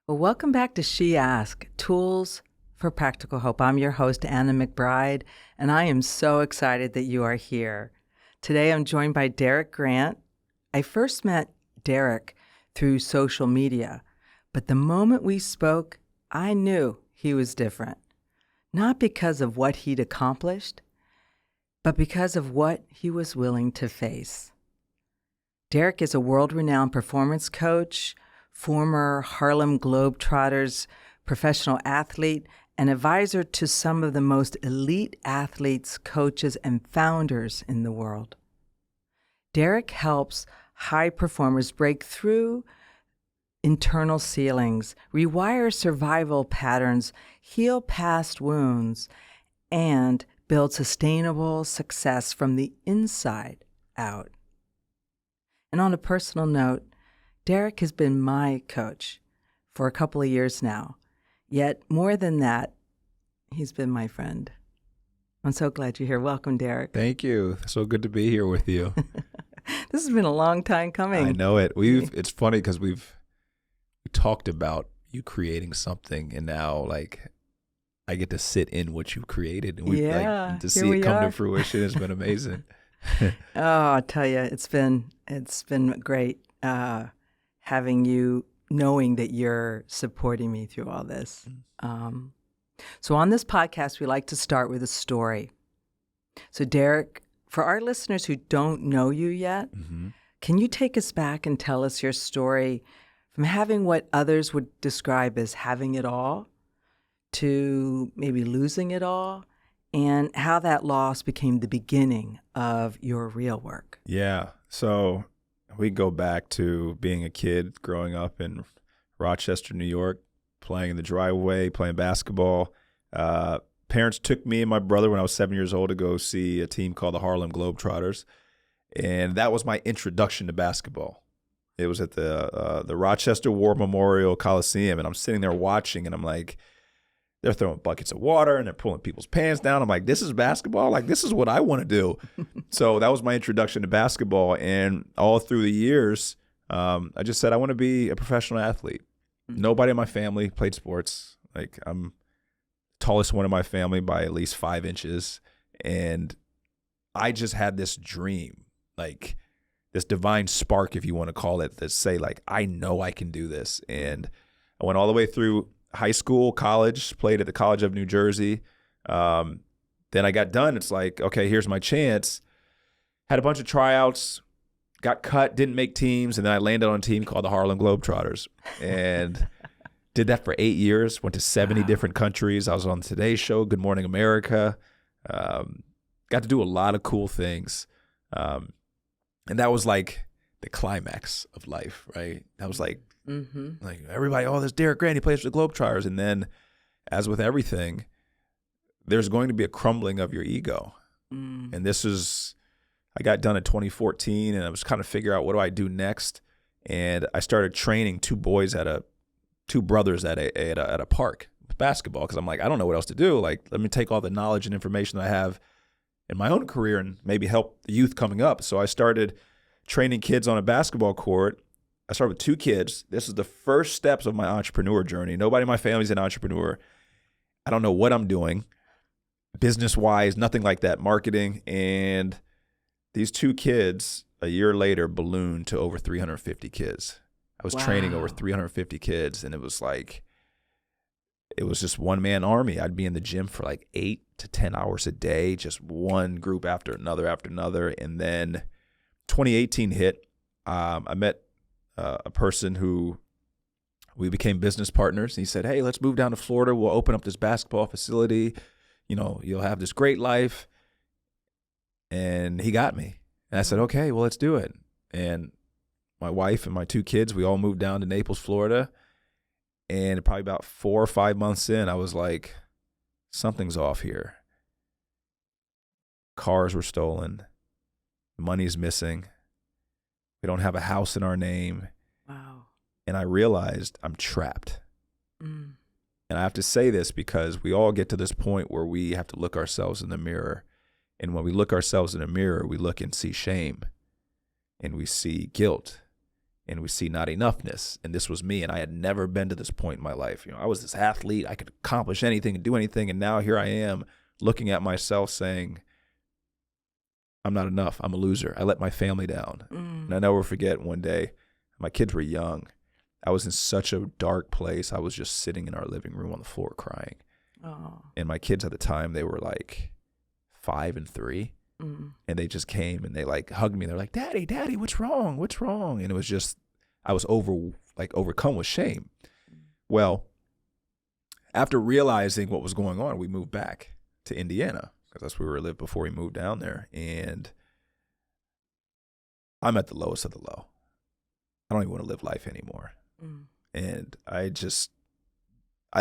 Well, welcome back to She Ask, Tools for Practical Hope. I'm your host, Anna McBride, and I am so excited that you are here. Today, I'm joined by Derick Grant. I first met Derick through social media, but the moment we spoke, I knew he was different. Not because of what he'd accomplished, but because of what he was willing to face. Derick is a world-renowned performance coach, former Harlem Globetrotters professional athlete, and advisor to some of the most elite athletes, coaches, and founders in the world. Derick helps high performers break through internal ceilings, rewire survival patterns, heal past wounds, and build sustainable success from the inside out. And on a personal note, Derick has been my coach for a couple of years now. Yet more than that, he's been my friend. I'm so glad you're here. Welcome, Derick. Thank you. So good to be here with you. This has been a long time coming. I know it. It's funny because we talked about you creating something, and now I get to sit in what you created, and to see it come to fruition has been amazing. Oh, I tell you, it's been great having you, knowing that you're supporting me through all this. So on this podcast, we like to start with a story. So Derick, for our listeners who don't know you yet, can you take us back and tell us your story from having what others would describe as having it all to maybe losing it all, and how that loss became the beginning of your real work? Yeah. So we go back to being a kid growing up in Rochester, New York, playing in the driveway, playing basketball. Parents took me and my brother when I was 7 years old to go see a team called the Harlem Globetrotters. And that was my introduction to basketball. It was at the Rochester War Memorial Coliseum, and I'm sitting there watching, and I'm like, they're throwing buckets of water, and they're pulling people's pants down. I'm like, this is basketball? Like, this is what I want to do. So that was my introduction to basketball. And all through the years, I just said, I want to be a professional athlete. Nobody in my family played sports. Like, I'm tallest one in my family by at least 5 inches. And I just had this dream, like this divine spark, if you want to call it, that say, like, I know I can do this. And I went all the way through high school, college, played at the College of New Jersey. Then I got done. It's like, okay, here's my chance. Had a bunch of tryouts, got cut, didn't make teams, and then I landed on a team called the Harlem Globetrotters. And did that for 8 years, went to 70 different countries. I was on Today Show, Good Morning America. Got to do a lot of cool things. And that was like the climax of life, right? That was like, like everybody, oh, there's Derick Grant, he plays for the Globetrotters. And then, as with everything, there's going to be a crumbling of your ego. And I got done in 2014, and I was kind of figure out what do I do next. And I started training two brothers at a park with basketball, because I'm like, I don't know what else to do. Like, let me take all the knowledge and information that I have in my own career and maybe help the youth coming up. So I started training kids on a basketball court. I started with 2 kids. This is the first steps of my entrepreneur journey. Nobody in my family's an entrepreneur. I don't know what I'm doing business-wise, nothing like that, marketing. And these 2 kids, a year later, ballooned to over 350 kids. I was training over 350 kids, and it was just one-man army. I'd be in the gym for like 8 to 10 hours a day, just one group after another. And then 2018 hit. I met a person who we became business partners. He said, hey, let's move down to Florida. We'll open up this basketball facility. You know, you'll have this great life. And he got me. And I said, okay, well, let's do it. And my wife and my 2 kids, we all moved down to Naples, Florida. And probably about 4 or 5 months in, I was like, something's off here. Cars were stolen. Money's missing. We don't have a house in our name. Wow. And I realized I'm trapped. And I have to say this because we all get to this point where we have to look ourselves in the mirror. And when we look ourselves in the mirror, we look and see shame. And we see guilt. and we see not enoughness. And this was me, and I had never been to this point in my life. I was this athlete. I could accomplish anything and do anything, and now here I am looking at myself saying, I'm not enough. I'm a loser. I let my family down. And I never forget one day, my kids were young. I was in such a dark place. I was just sitting in our living room on the floor crying. Oh. And my kids at the time, they were like 5 and 3. And they just came and they like hugged me. They're like, Daddy, what's wrong? What's wrong? And it was just, I was overcome with shame. Well, after realizing what was going on, we moved back to Indiana because that's where we lived before we moved down there. And I'm at the lowest of the low. I don't even want to live life anymore. And I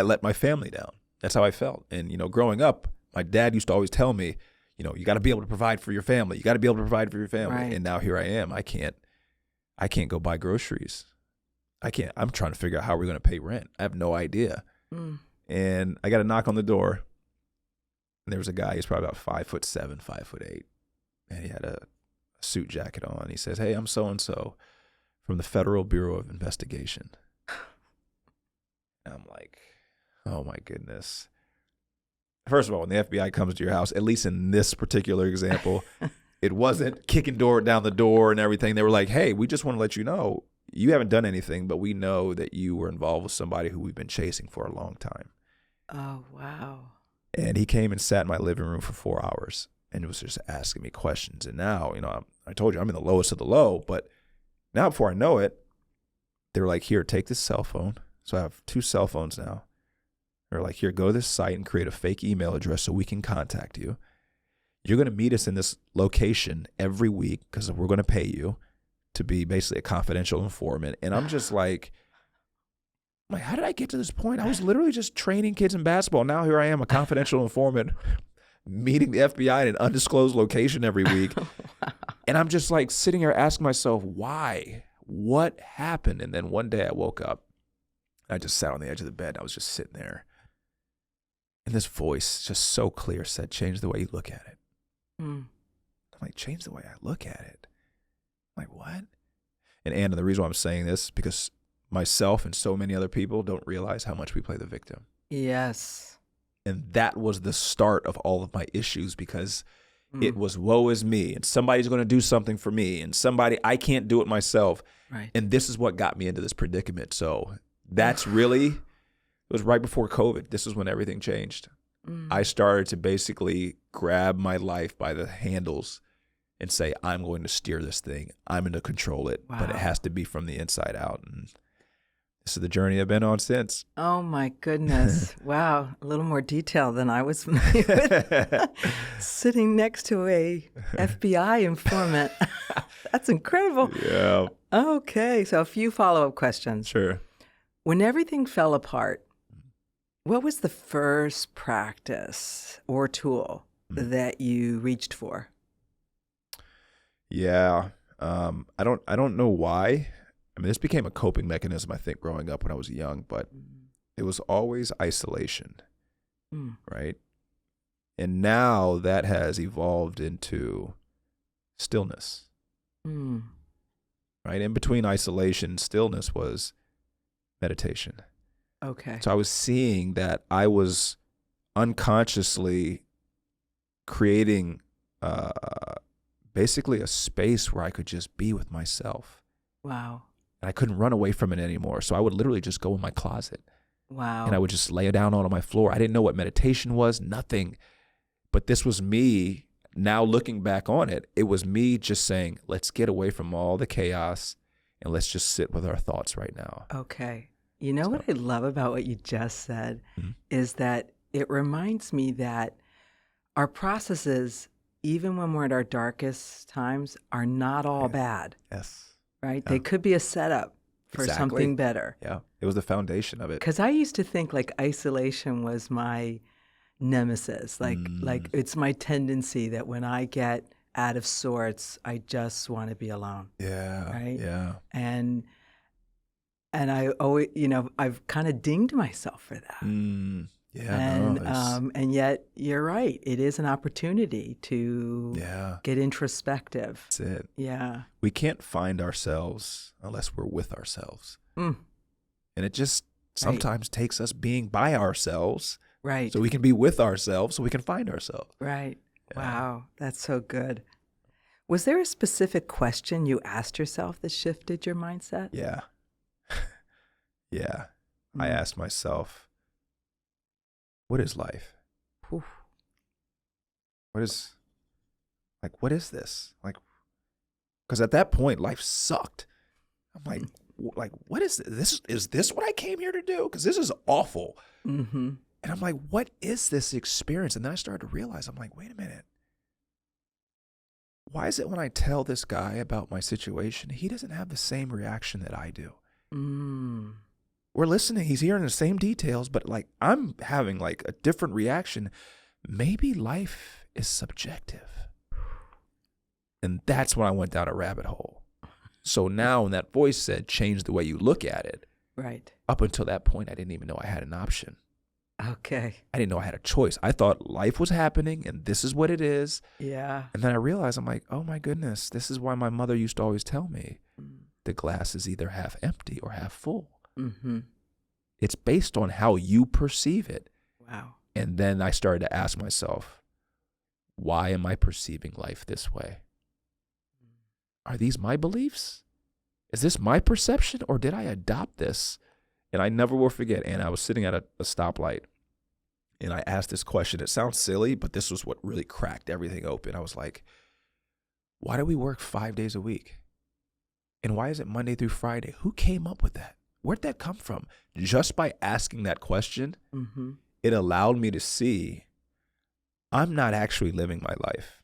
let my family down. That's how I felt. And, growing up, my dad used to always tell me, you got to be able to provide for your family. You got to be able to provide for your family. Right. And now here I am. I can't go buy groceries. I'm trying to figure out how we're going to pay rent. I have no idea. And I got a knock on the door. And there was a guy, he's probably about 5'7", 5'8". And he had a suit jacket on. He says, "Hey, I'm so-and-so from the Federal Bureau of Investigation." And I'm like, oh my goodness. First of all, when the FBI comes to your house, at least in this particular example, it wasn't kicking down the door and everything. They were like, "Hey, we just want to let you know you haven't done anything, but we know that you were involved with somebody who we've been chasing for a long time." Oh, wow. And he came and sat in my living room for 4 hours and was just asking me questions. And now, I told you I'm in the lowest of the low, but now before I know it, they were like, "Here, take this cell phone." So I have 2 cell phones now. They're like, "Here, go to this site and create a fake email address so we can contact you. You're going to meet us in this location every week because we're going to pay you to be basically a confidential informant." And I'm just like, how did I get to this point? I was literally just training kids in basketball. Now here I am, a confidential informant, meeting the FBI in an undisclosed location every week. And I'm just like sitting here asking myself, why? What happened? And then one day I woke up. I just sat on the edge of the bed. I was just sitting there. And this voice, just so clear, said, "Change the way you look at it." I'm like, change the way I look at it? I'm like, what? And Anna, the reason why I'm saying this is because myself and so many other people don't realize how much we play the victim. Yes. And that was the start of all of my issues because it was woe is me and somebody's going to do something for me and I can't do it myself. Right. And this is what got me into this predicament. So that's really, it was right before COVID. This is when everything changed. I started to basically grab my life by the handles and say, I'm going to steer this thing. I'm going to control it, but it has to be from the inside out. And this is the journey I've been on since. Oh my goodness. Wow. A little more detail than I was familiar with. Sitting next to a FBI informant. That's incredible. Yeah. Okay. So a few follow-up questions. Sure. When everything fell apart, what was the first practice or tool that you reached for? Yeah. I don't know why. I mean, this became a coping mechanism, I think, growing up when I was young, but it was always isolation, right? And now that has evolved into stillness, right? In between isolation and stillness was meditation. Okay. So I was seeing that I was unconsciously creating basically a space where I could just be with myself. Wow. And I couldn't run away from it anymore. So I would literally just go in my closet. Wow. And I would just lay down on my floor. I didn't know what meditation was, nothing. But this was me, now looking back on it, it was me just saying, let's get away from all the chaos and let's just sit with our thoughts right now. Okay. You know what I love about what you just said is that it reminds me that our processes, even when we're at our darkest times, are not all bad. Yes. Right? Yeah. They could be a setup for something better. Yeah. It was the foundation of it. Because I used to think like isolation was my nemesis. Like it's my tendency that when I get out of sorts, I just want to be alone. Yeah. Right? Yeah. And I always, I've kind of dinged myself for that. Yeah, no, And yet you're right. It is an opportunity to get introspective. that's it. Yeah. We can't find ourselves unless we're with ourselves. And it just sometimes takes us being by ourselves so we can be with ourselves, so we can find ourselves. Right. Yeah. Wow. That's so good. Was there a specific question you asked yourself that shifted your mindset? Yeah. I asked myself, what is life? Oof. What is this? Like, because at that point, life sucked. I'm like, what is this? Is this what I came here to do? Because this is awful. Mm-hmm. And I'm like, what is this experience? And then I started to realize, I'm like, wait a minute. Why is it when I tell this guy about my situation, he doesn't have the same reaction that I do? We're listening. He's hearing the same details, but like I'm having like a different reaction. Maybe life is subjective. And that's when I went down a rabbit hole. So now when that voice said, change the way you look at it. Right. Up until that point, I didn't even know I had an option. Okay. I didn't know I had a choice. I thought life was happening and this is what it is. Yeah. And then I realized, I'm like, oh my goodness, this is why my mother used to always tell me the glass is either half empty or half full. Mm-hmm. It's based on how you perceive it. Wow. And then I started to ask myself, why am I perceiving life this way? Are these my beliefs? Is this my perception or did I adopt this? And I never will forget, and I was sitting at a stoplight and I asked this question. It sounds silly, but this was what really cracked everything open. I was like, why do we work 5 days a week? And why is it Monday through Friday? Who came up with that? Where'd that come from? Just by asking that question, it allowed me to see I'm not actually living my life.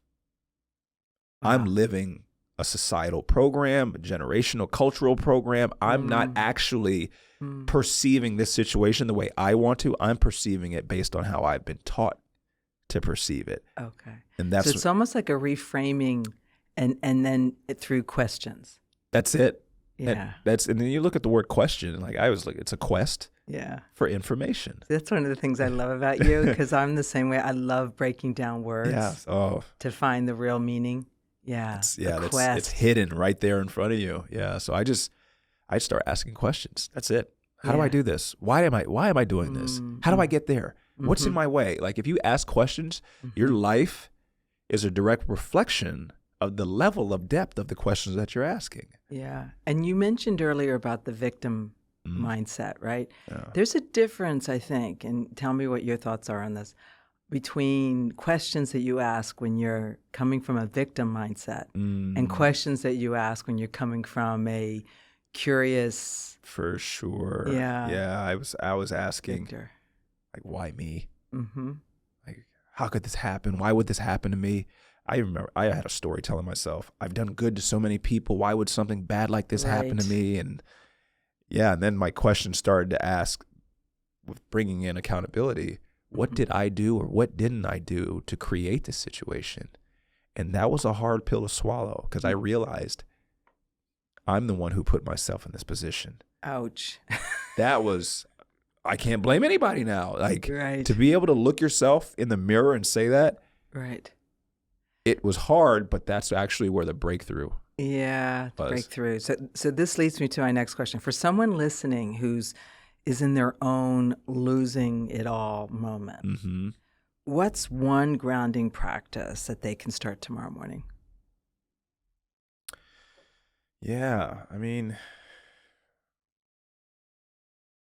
Wow. I'm living a societal program, a generational cultural program. I'm not actually perceiving this situation the way I want to. I'm perceiving it based on how I've been taught to perceive it. Okay. And that's so it's almost like a reframing and then through questions. That's it. Yeah. And then you look at the word question, like I was like, it's a quest for information. That's one of the things I love about you, because I'm the same way. I love breaking down words to find the real meaning. Yeah. It's hidden right there in front of you. Yeah. So I start asking questions. That's it. How do I do this? Why am I doing this? How do I get there? What's in my way? Like if you ask questions, your life is a direct reflection of the level of depth of the questions that you're asking. Yeah. And you mentioned earlier about the victim mindset, right? Yeah. There's a difference, I think, and tell me what your thoughts are on this, between questions that you ask when you're coming from a victim mindset and questions that you ask when you're coming from a curious. For sure. Yeah. Yeah. I was asking, Victor. like, why me? Like, how could this happen? Why would this happen to me? I remember I had a story telling myself, I've done good to so many people. Why would something bad like this happen to me? And then my question started to ask, with bringing in accountability, what did I do or what didn't I do to create this situation? And that was a hard pill to swallow, because I realized I'm the one who put myself in this position. Ouch. I can't blame anybody now. Like, to be able to look yourself in the mirror and say that. Right. It was hard, but that's actually where the breakthrough was. Breakthrough. So this leads me to my next question. For someone listening is in their own losing it all moment, what's one grounding practice that they can start tomorrow morning? Yeah, I mean,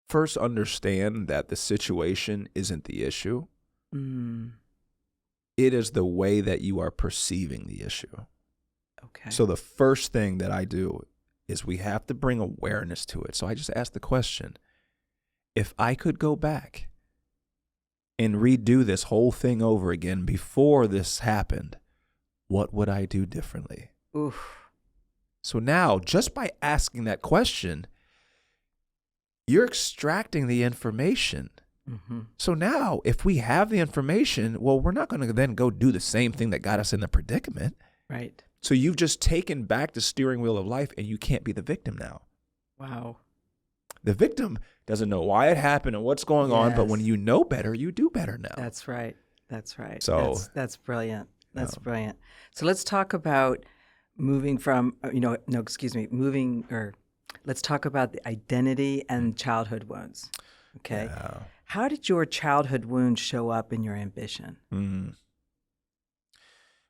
first understand that the situation isn't the issue. It is the way that you are perceiving the issue. Okay. So the first thing that I do is we have to bring awareness to it. So I just ask the question, if I could go back and redo this whole thing over again before this happened, what would I do differently? Oof. So now, just by asking that question, you're extracting the information. So now, if we have the information, well, we're not going to then go do the same thing that got us in the predicament. Right. So you've just taken back the steering wheel of life, and you can't be the victim now. Wow. The victim doesn't know why it happened and what's going on, but when you know better, you do better now. That's right. That's right. So that's brilliant. That's brilliant. So let's talk about moving from, let's talk about the identity and childhood wounds. Okay. Yeah. How did your childhood wounds show up in your ambition?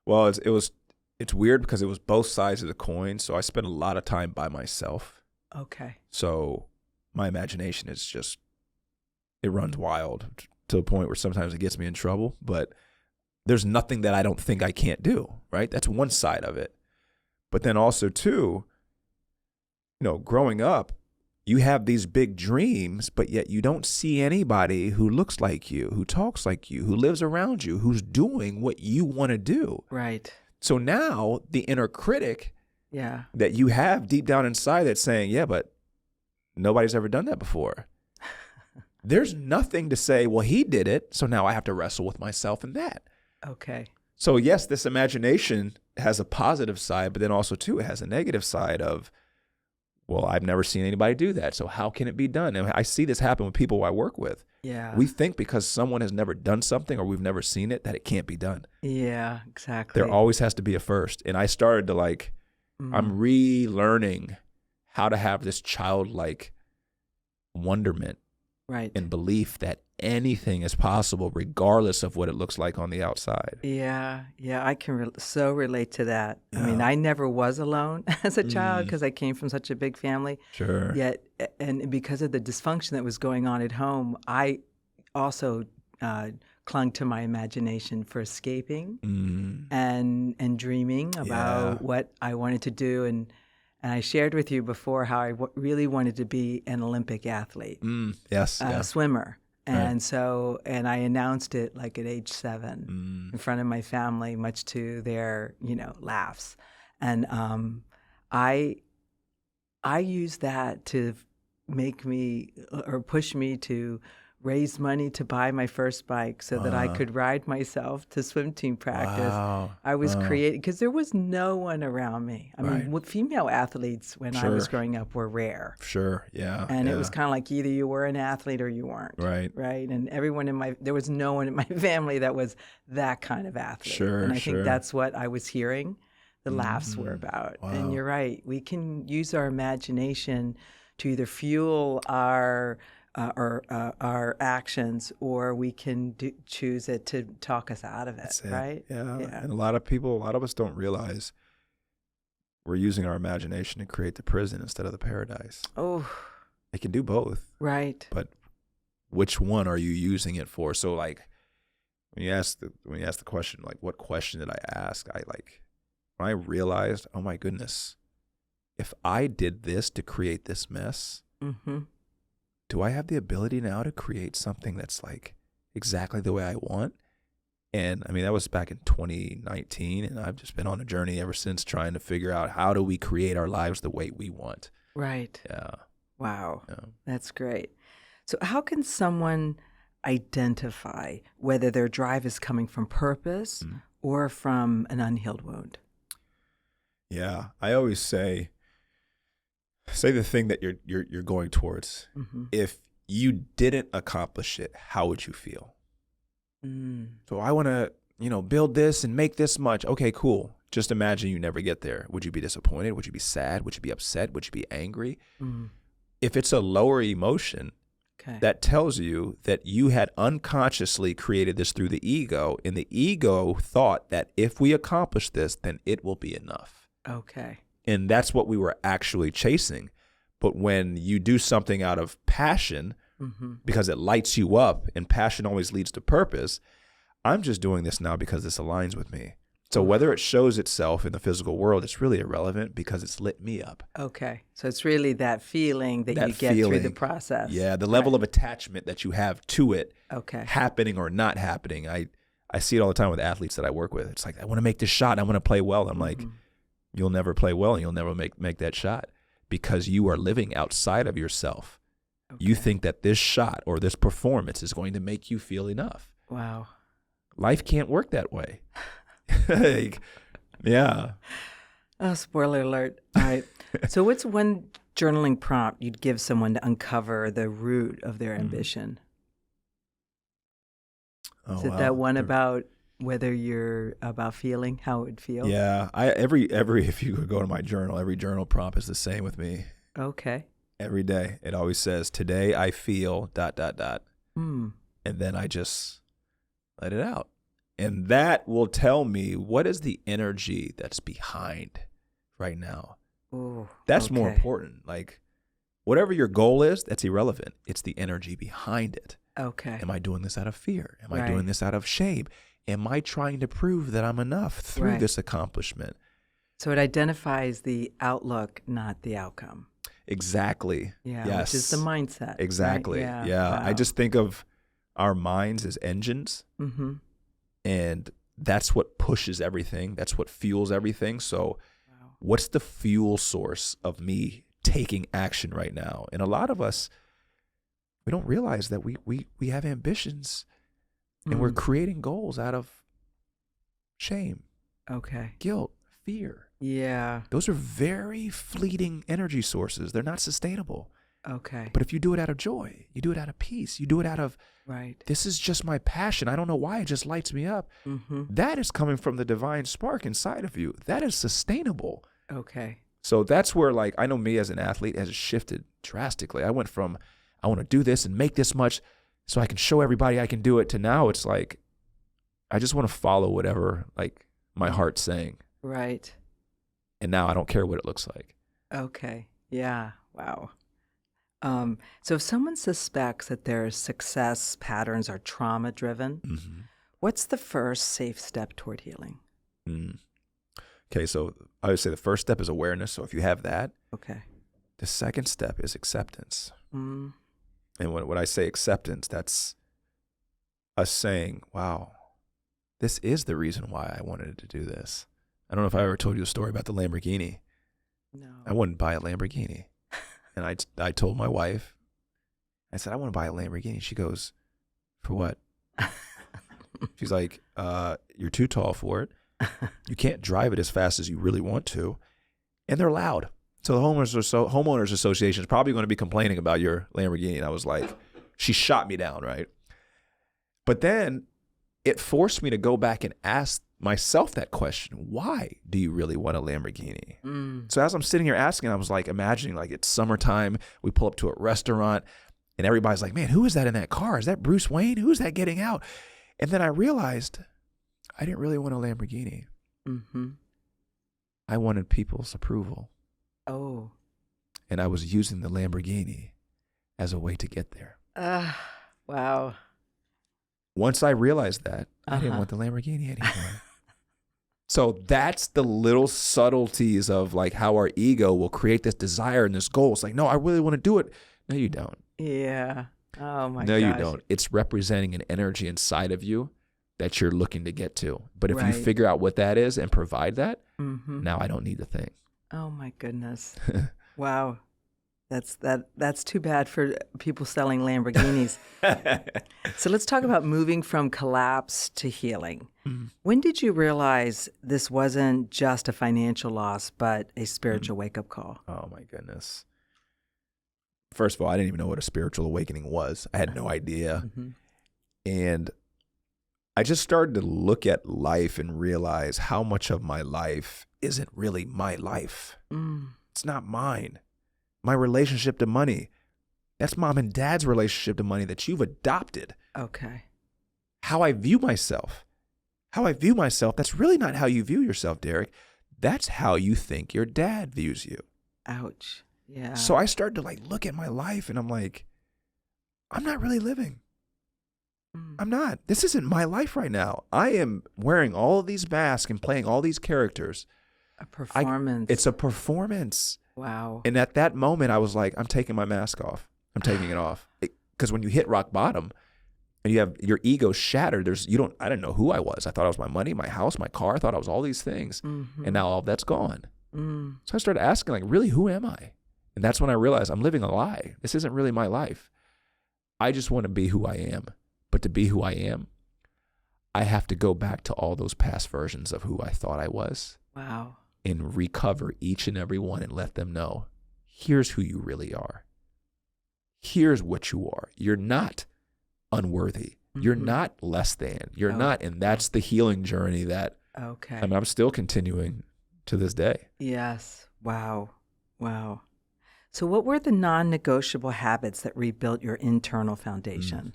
Well, it's weird because it was both sides of the coin. So I spent a lot of time by myself. Okay. So my imagination is just, it runs wild to the point where sometimes it gets me in trouble, but there's nothing that I don't think I can't do, right? That's one side of it. But then also too, growing up, you have these big dreams, but yet you don't see anybody who looks like you, who talks like you, who lives around you, who's doing what you want to do. Right. So now the inner critic that you have deep down inside that's saying, yeah, but nobody's ever done that before. There's nothing to say, well, he did it, so now I have to wrestle with myself in that. Okay. So yes, this imagination has a positive side, but then also too, it has a negative side of, well, I've never seen anybody do that. So how can it be done? And I see this happen with people I work with. Yeah. We think because someone has never done something or we've never seen it, that it can't be done. Yeah, exactly. There always has to be a first. And I started to I'm relearning how to have this childlike wonderment and belief that anything is possible regardless of what it looks like on the outside. Yeah, I can so relate to that. Yeah. I mean, I never was alone as a child because I came from such a big family. Sure. Yet, and because of the dysfunction that was going on at home, I also clung to my imagination for escaping and dreaming about what I wanted to do. And I shared with you before how I really wanted to be an Olympic athlete. Yes. A swimmer. And so, and I announced it like at age 7 in front of my family, much to their, laughs. And I used that to make me or push me to raise money to buy my first bike so that I could ride myself to swim team practice. Wow. I was creating, because there was no one around me. I mean, female athletes when I was growing up were rare. Sure, yeah. And it was kind of like either you were an athlete or you weren't. Right. Right. And there was no one in my family that was that kind of athlete. Sure, and I think that's what I was hearing the laughs were about. Wow. And you're right. We can use our imagination to either fuel our actions, or we can choose it to talk us out of it, right? Yeah. And a lot of us don't realize we're using our imagination to create the prison instead of the paradise. Oh. It can do both. Right. But which one are you using it for? So when you ask the question, what question did I ask? When I realized, oh my goodness, if I did this to create this mess, do I have the ability now to create something that's exactly the way I want? And I mean, that was back in 2019, and I've just been on a journey ever since trying to figure out how do we create our lives the way we want. Right. Yeah. Wow. Yeah. That's great. So how can someone identify whether their drive is coming from purpose or from an unhealed wound? Yeah. I always say the thing that you're going towards. If you didn't accomplish it, how would you feel? So I want to, build this and make this much. Okay, cool. Just imagine you never get there. Would you be disappointed? Would you be sad? Would you be upset? Would you be angry? If it's a lower emotion, that tells you that you had unconsciously created this through the ego, and the ego thought that if we accomplish this, then it will be enough. Okay. And that's what we were actually chasing. But when you do something out of passion, because it lights you up, and passion always leads to purpose, I'm just doing this now because this aligns with me. So whether it shows itself in the physical world, it's really irrelevant because it's lit me up. Okay. So it's really that feeling that you get through the process. Yeah, the level of attachment that you have to it, happening or not happening. I see it all the time with athletes that I work with. It's like, I want to make this shot. I want to play well. I'm like, you'll never play well and you'll never make that shot because you are living outside of yourself. You think that this shot or this performance is going to make you feel enough. Wow. Life can't work that way. Yeah. Oh, spoiler alert. All right. So what's one journaling prompt you'd give someone to uncover the root of their ambition? Oh, Is it that one about whether you're about feeling, how it would feel? Yeah. Every if you go to my journal, every journal prompt is the same with me. Okay. Every day. It always says, today I feel ... Mm. And then I just let it out. And that will tell me what is the energy that's behind right now. Ooh, That's more okay. important. Like, whatever your goal is, that's irrelevant. It's the energy behind it. Okay. Am I doing this out of fear? Am I Right. doing this out of shame? Am I trying to prove that I'm enough through Right. this accomplishment? So it identifies the outlook, not the outcome. Exactly. Yeah, Yes. which is the mindset. right? Exactly. Yeah. Wow. I just think of our minds as engines, Mm-hmm. and that's what pushes everything. That's what fuels everything. So Wow. what's the fuel source of me taking action right now? And a lot of us, we don't realize that we have ambitions and we're creating goals out of shame, Okay. guilt, fear. Yeah. Those are very fleeting energy sources. They're not sustainable. Okay. But if you do it out of joy, you do it out of peace, you do it out of, Right. this is just my passion. I don't know why, it just lights me up. Mm-hmm. That is coming from the divine spark inside of you. That is sustainable. Okay. So that's where, like, I know me as an athlete has shifted drastically. I went from, I want to do this and make this much so I can show everybody I can do it, to now it's like, I just want to follow whatever, like, my heart's saying. Right. And now I don't care what it looks like. Okay. Yeah. Wow. So if someone suspects that their success patterns are trauma-driven, Mm-hmm. what's the first safe step toward healing? Okay, so I would say the first step is awareness. So if you have that, Okay. the second step is acceptance. Mm. And when I say acceptance, that's us saying, wow, this is the reason why I wanted to do this. I don't know if I ever told you a story about the Lamborghini. No. I wouldn't buy a Lamborghini. And I told my wife, I said, I want to buy a Lamborghini. She goes, for what? She's like, you're too tall for it. You can't drive it as fast as you really want to. And they're loud. So the homeowners association is probably going to be complaining about your Lamborghini. And I was like, she shot me down, right? But then it forced me to go back and ask myself that question. Why do you really want a Lamborghini? Mm. So as I'm sitting here asking, I was like imagining, like, it's summertime. We pull up to a restaurant and everybody's like, man, who is that in that car? Is that Bruce Wayne? Who's that getting out? And then I realized I didn't really want a Lamborghini. Mm-hmm. I wanted people's approval. Oh. And I was using the Lamborghini as a way to get there. Wow. Once I realized that, I didn't want the Lamborghini anymore. So that's the little subtleties of, like, how our ego will create this desire and this goal. It's like, no, I really want to do it. No, you don't. Yeah. Oh my gosh. No, you don't. It's representing an energy inside of you that you're looking to get to. But if you Right. figure out what that is and provide that, Mm-hmm. now I don't need a thing. Oh my goodness. Wow. That's too bad for people selling Lamborghinis. So let's talk about moving from collapse to healing. Mm-hmm. When did you realize this wasn't just a financial loss, but a spiritual wake-up call? Oh my goodness. First of all, I didn't even know what a spiritual awakening was. I had no idea. Mm-hmm. And I just started to look at life and realize how much of my life isn't really my life. Mm. It's not mine. My relationship to money, that's mom and dad's relationship to money that you've adopted. Okay. How I view myself, that's really not how you view yourself, Derick. That's how you think your dad views you. Ouch. Yeah. So I started to, like, look at my life and I'm like, I'm not really living. I'm not. This isn't my life right now. I am wearing all of these masks and playing all these characters. A performance. It's a performance. Wow. And at that moment, I was like, I'm taking my mask off. I'm taking it off. Because when you hit rock bottom and you have your ego shattered, I didn't know who I was. I thought I was my money, my house, my car. I thought I was all these things. Mm-hmm. And now all of that's gone. Mm. So I started asking, like, really, who am I? And that's when I realized I'm living a lie. This isn't really my life. I just want to be who I am. But to be who I am, I have to go back to all those past versions of who I thought I was. Wow. and recover each and every one and let them know, here's who you really are. Here's what you are. You're not unworthy. You're not less than. You're not. And that's the healing journey that I'm still continuing to this day. Yes. Wow. Wow. So what were the non-negotiable habits that rebuilt your internal foundation?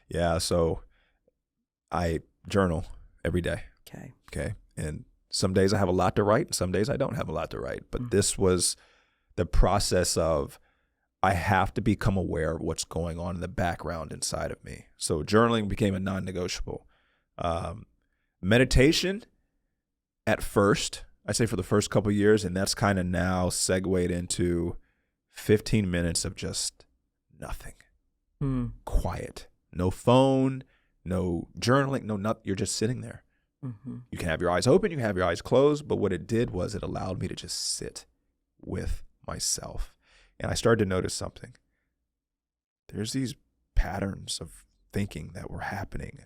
Yeah. So I journal every day. Okay. Okay. And some days I have a lot to write and some days I don't have a lot to write. But this was the process of I have to become aware of what's going on in the background inside of me. So journaling became a non-negotiable. Meditation at first, I'd say for the first couple of years, and that's kind of now segued into 15 minutes of just nothing. Quiet. No phone, no journaling, no nothing. You're just sitting there. You can have your eyes open, you can have your eyes closed, but what it did was it allowed me to just sit with myself. And I started to notice something. There's these patterns of thinking that were happening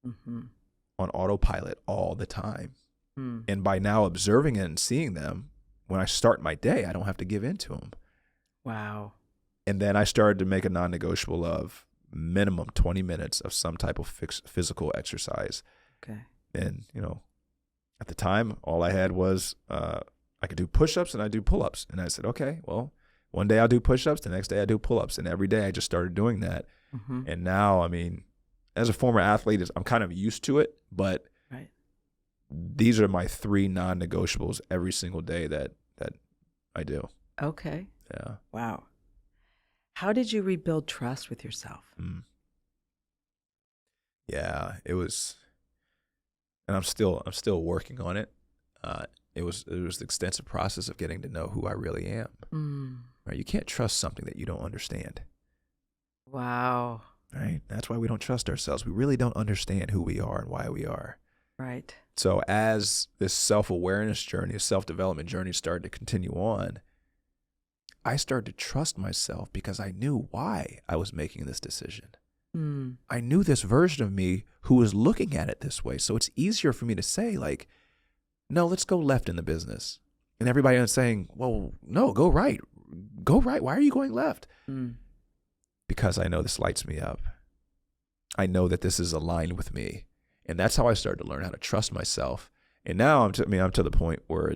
on autopilot all the time. And by now observing it and seeing them, when I start my day, I don't have to give in to them. Wow. And then I started to make a non-negotiable of minimum 20 minutes of some type of physical exercise. Okay. And, you know, at the time, all I had was I could do push-ups and I do pull-ups. And I said, okay, well, one day I'll do push-ups, the next day I do pull-ups. And every day I just started doing that. And now, I mean, as a former athlete, I'm kind of used to it, but these are my 3 non-negotiables every single day that I do. Okay. Yeah. Wow. How did you rebuild trust with yourself? Yeah, it was, and I'm still working on it. It was the extensive process of getting to know who I really am. Right? You can't trust something that you don't understand. Wow. Right? That's why we don't trust ourselves. We really don't understand who we are and why we are. Right. So as this self-awareness journey, this self-development journey started to continue on, I started to trust myself because I knew why I was making this decision. I knew this version of me who was looking at it this way. So it's easier for me to say, like, no, let's go left in the business. And everybody else saying, well, no, go right. Go right. Why are you going left? Because I know this lights me up. I know that this is aligned with me. And that's how I started to learn how to trust myself. And now I'm to the point where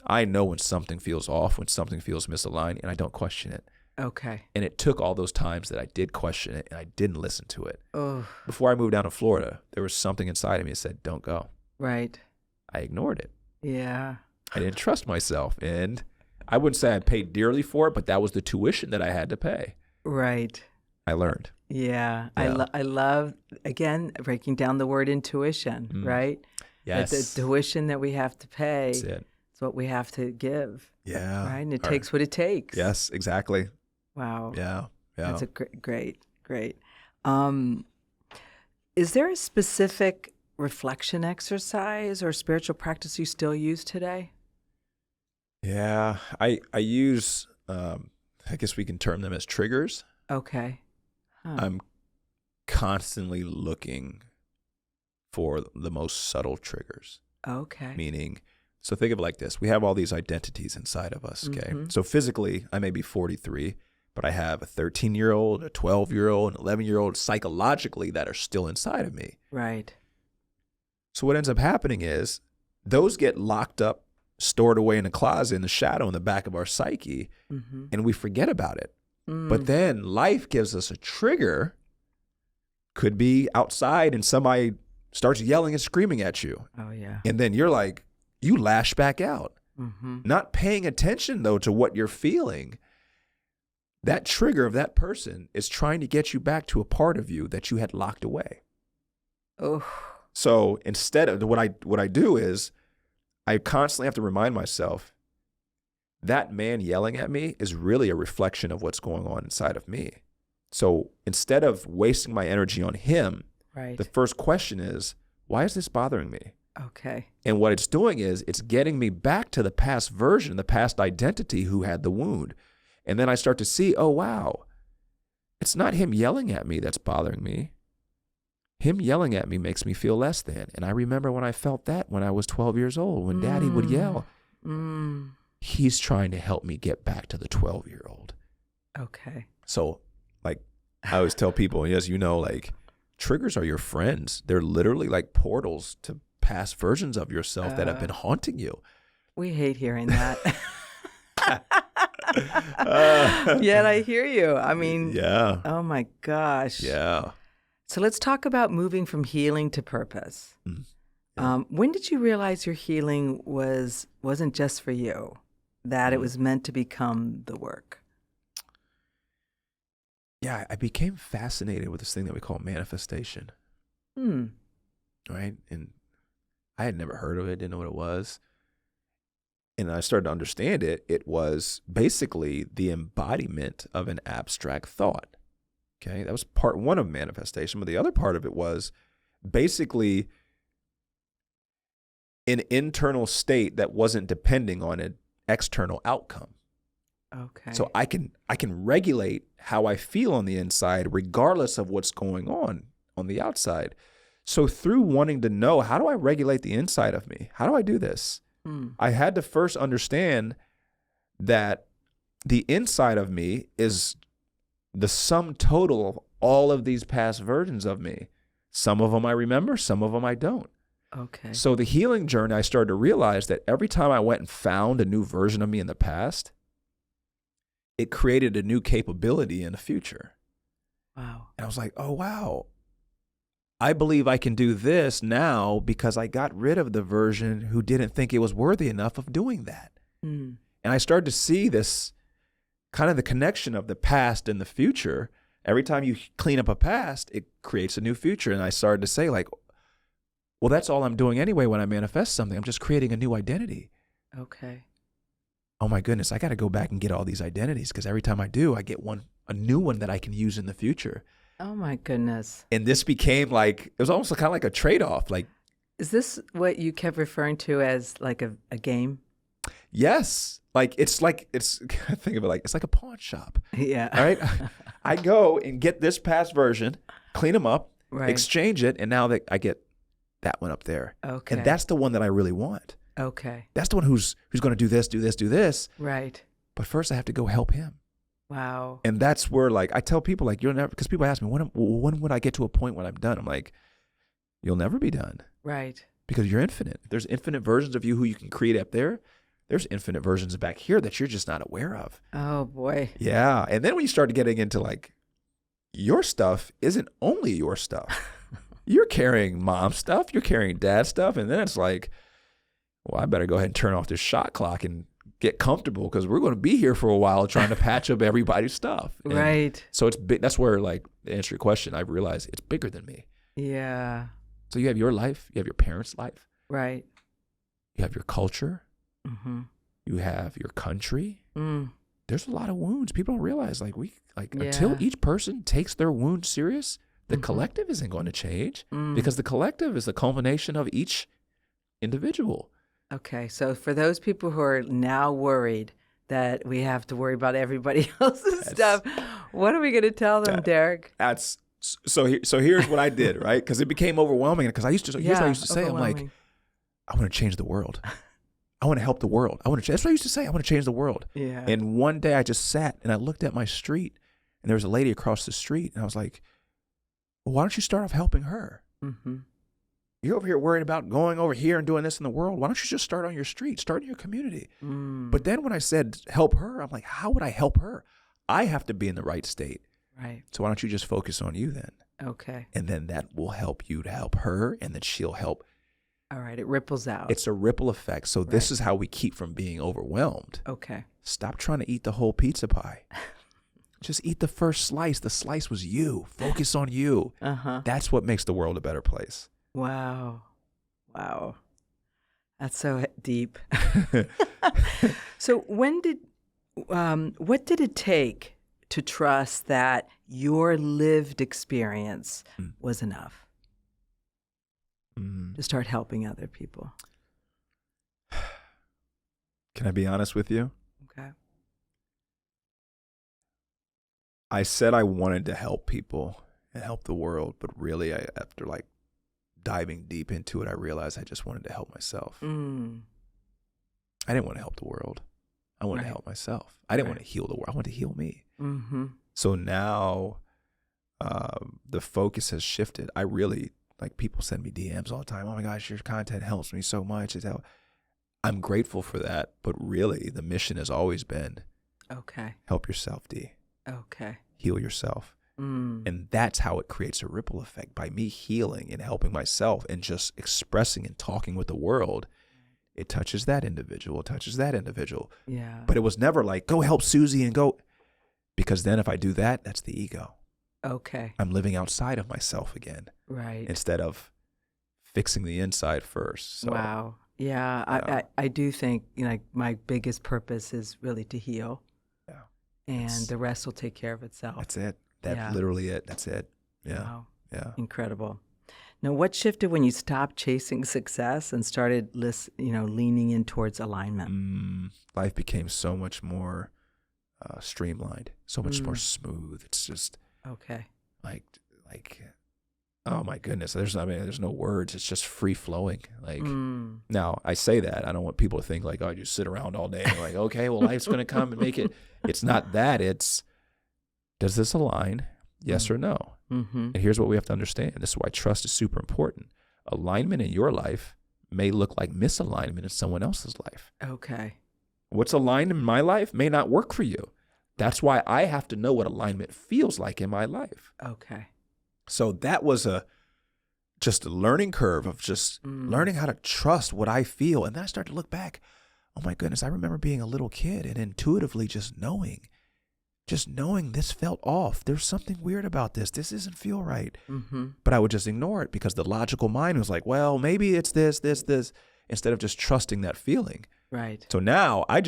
I know when something feels off, when something feels misaligned, and I don't question it. Okay. And it took all those times that I did question it and I didn't listen to it. Oh. Before I moved down to Florida, there was something inside of me that said, don't go. Right. I ignored it. Yeah. I didn't trust myself. And I wouldn't say I paid dearly for it, but that was the tuition that I had to pay. Right. I learned. Yeah. I love, again, breaking down the word intuition, right? Yes. The tuition that we have to pay. That's it. It's what we have to give. Yeah. Right. And it takes what it takes. Yes, exactly. Wow. Yeah. That's a great. Is there a specific reflection exercise or spiritual practice you still use today? Yeah. I use, I guess we can term them as triggers. Okay. I'm constantly looking for the most subtle triggers. Okay. Meaning, so think of it like this. We have all these identities inside of us, okay? So physically, I may be 43, but I have a 13-year-old, a 12-year-old, an 11-year-old psychologically that are still inside of me. Right. So what ends up happening is those get locked up, stored away in a closet in the shadow in the back of our psyche, and we forget about it. But then life gives us a trigger, could be outside and somebody starts yelling and screaming at you. Oh, yeah. And then you're like, you lash back out. Not paying attention, though, to what you're feeling. That trigger of that person is trying to get you back to a part of you that you had locked away. Oh. So instead of what I do is I constantly have to remind myself that man yelling at me is really a reflection of what's going on inside of me. So instead of wasting my energy on him, the first question is, why is this bothering me? Okay. And what it's doing is it's getting me back to the past version, the past identity who had the wound. And then I start to see, oh, wow, it's not him yelling at me that's bothering me. Him yelling at me makes me feel less than. And I remember when I felt that when I was 12 years old, when Daddy would yell. He's trying to help me get back to the 12-year-old. Okay. So, like, I always tell people, as you know, like, triggers are your friends. They're literally like portals to past versions of yourself that have been haunting you. We hate hearing that. Yet I hear you. I mean, yeah. Oh my gosh. Yeah. So let's talk about moving from healing to purpose. When did you realize your healing wasn't just for you, that it was meant to become the work? Yeah, I became fascinated with this thing that we call manifestation. Right? And I had never heard of it, didn't know what it was. And I started to understand it. It was basically the embodiment of an abstract thought. Okay, that was part one of manifestation. But the other part of it was basically an internal state that wasn't depending on an external outcome. Okay. So I can regulate how I feel on the inside regardless of what's going on the outside. So through wanting to know, how do I regulate the inside of me? How do I do this? I had to first understand that the inside of me is the sum total of all of these past versions of me. Some of them I remember, some of them I don't. Okay. So the healing journey, I started to realize that every time I went and found a new version of me in the past, it created a new capability in the future. Wow. And I was like, oh, wow. I believe I can do this now because I got rid of the version who didn't think it was worthy enough of doing that. And I started to see this kind of the connection of the past and the future. Every time you clean up a past, it creates a new future. And I started to say, like, well, that's all I'm doing anyway when I manifest something. I'm just creating a new identity. Okay. Oh my goodness, I got to go back and get all these identities because every time I do, I get a new one that I can use in the future. Oh my goodness. And this became like, it was almost kind of like a trade-off. Like, is this what you kept referring to as like a game? Yes. It's think of it like, it's like a pawn shop. Yeah. All right. I go and get this past version, clean them up, right. Exchange it. And now that I get that one up there. Okay. And that's the one that I really want. Okay. That's the one who's going to do this, do this, do this. Right. But first I have to go help him. Wow. And that's where, like, I tell people, like, you'll never, because people ask me, when would I get to a point when I'm done? I'm like, you'll never be done. Right. Because you're infinite. There's infinite versions of you who you can create up there. There's infinite versions back here that you're just not aware of. Oh, boy. Yeah. And then when you start getting into, like, your stuff isn't only your stuff. You're carrying mom stuff. You're carrying dad stuff. And then it's like, well, I better go ahead and turn off this shot clock and get comfortable because we're going to be here for a while trying to patch up everybody's stuff. And right. so it's big. That's where, like, to answer your question, I realized it's bigger than me. Yeah. So you have your life. You have your parents' life. Right. You have your culture. Mm-hmm. You have your country. There's a lot of wounds. People don't realize, until each person takes their wound serious, the collective isn't going to change because the collective is the culmination of each individual. Okay. So for those people who are now worried that we have to worry about everybody else's stuff, what are we going to tell them, Derick? So here's what I did, right? Because it became overwhelming. Because here's what I used to say. I'm like, I want to change the world. I want to help the world. That's what I used to say. I want to change the world. Yeah. And one day I just sat and I looked at my street and there was a lady across the street and I was like, well, why don't you start off helping her? Mm-hmm. You're over here worried about going over here and doing this in the world. Why don't you just start on your street, start in your community? But then when I said help her, I'm like, how would I help her? I have to be in the right state. Right. So why don't you just focus on you then? Okay. And then that will help you to help her and then she'll help. All right. It ripples out. It's a ripple effect. So this is how we keep from being overwhelmed. Okay. Stop trying to eat the whole pizza pie. Just eat the first slice. The slice was you. Focus on you. That's what makes the world a better place. Wow. Wow. That's so deep. So what did it take to trust that your lived experience was enough to start helping other people? Can I be honest with you? Okay. I said I wanted to help people. and help the world. But really, after like diving deep into it, I realized I just wanted to help myself. I didn't want to help the world. I wanted to help myself. I didn't want to heal the world. I wanted to heal me. So now the focus has shifted. I really, like, people send me DMs all the time. Oh my gosh, your content helps me so much. I'm grateful for that. But really, the mission has always been, help yourself, D. Heal yourself. And that's how it creates a ripple effect. By me healing and helping myself and just expressing and talking with the world, it touches that individual, touches that individual. Yeah. But it was never like, go help Susie and go. Because then if I do that, that's the ego. I'm living outside of myself again. Right. Instead of fixing the inside first. So, wow. Yeah. I do think, my biggest purpose is really to heal. Yeah. And the rest will take care of itself. That's it. That's literally it. That's it. Yeah. Wow. Yeah. Incredible. Now, what shifted when you stopped chasing success and started, leaning in towards alignment? Life became so much more streamlined, so much more smooth. It's just like, oh my goodness. There's no words. It's just free flowing. Like now, I say that I don't want people to think like, oh, I just sit around all day and like, okay, well, life's gonna come and make it. It's not that. It's, does this align? Yes or no? And here's what we have to understand. This is why trust is super important. Alignment in your life may look like misalignment in someone else's life. What's aligned in my life may not work for you. That's why I have to know what alignment feels like in my life. So that was just a learning curve of just learning how to trust what I feel. And then I started to look back. Oh my goodness, I remember being a little kid and intuitively just knowing this felt off. There's something weird about this. This doesn't feel right. But I would just ignore it because the logical mind was like, well, maybe it's this, instead of just trusting that feeling. Right. So now I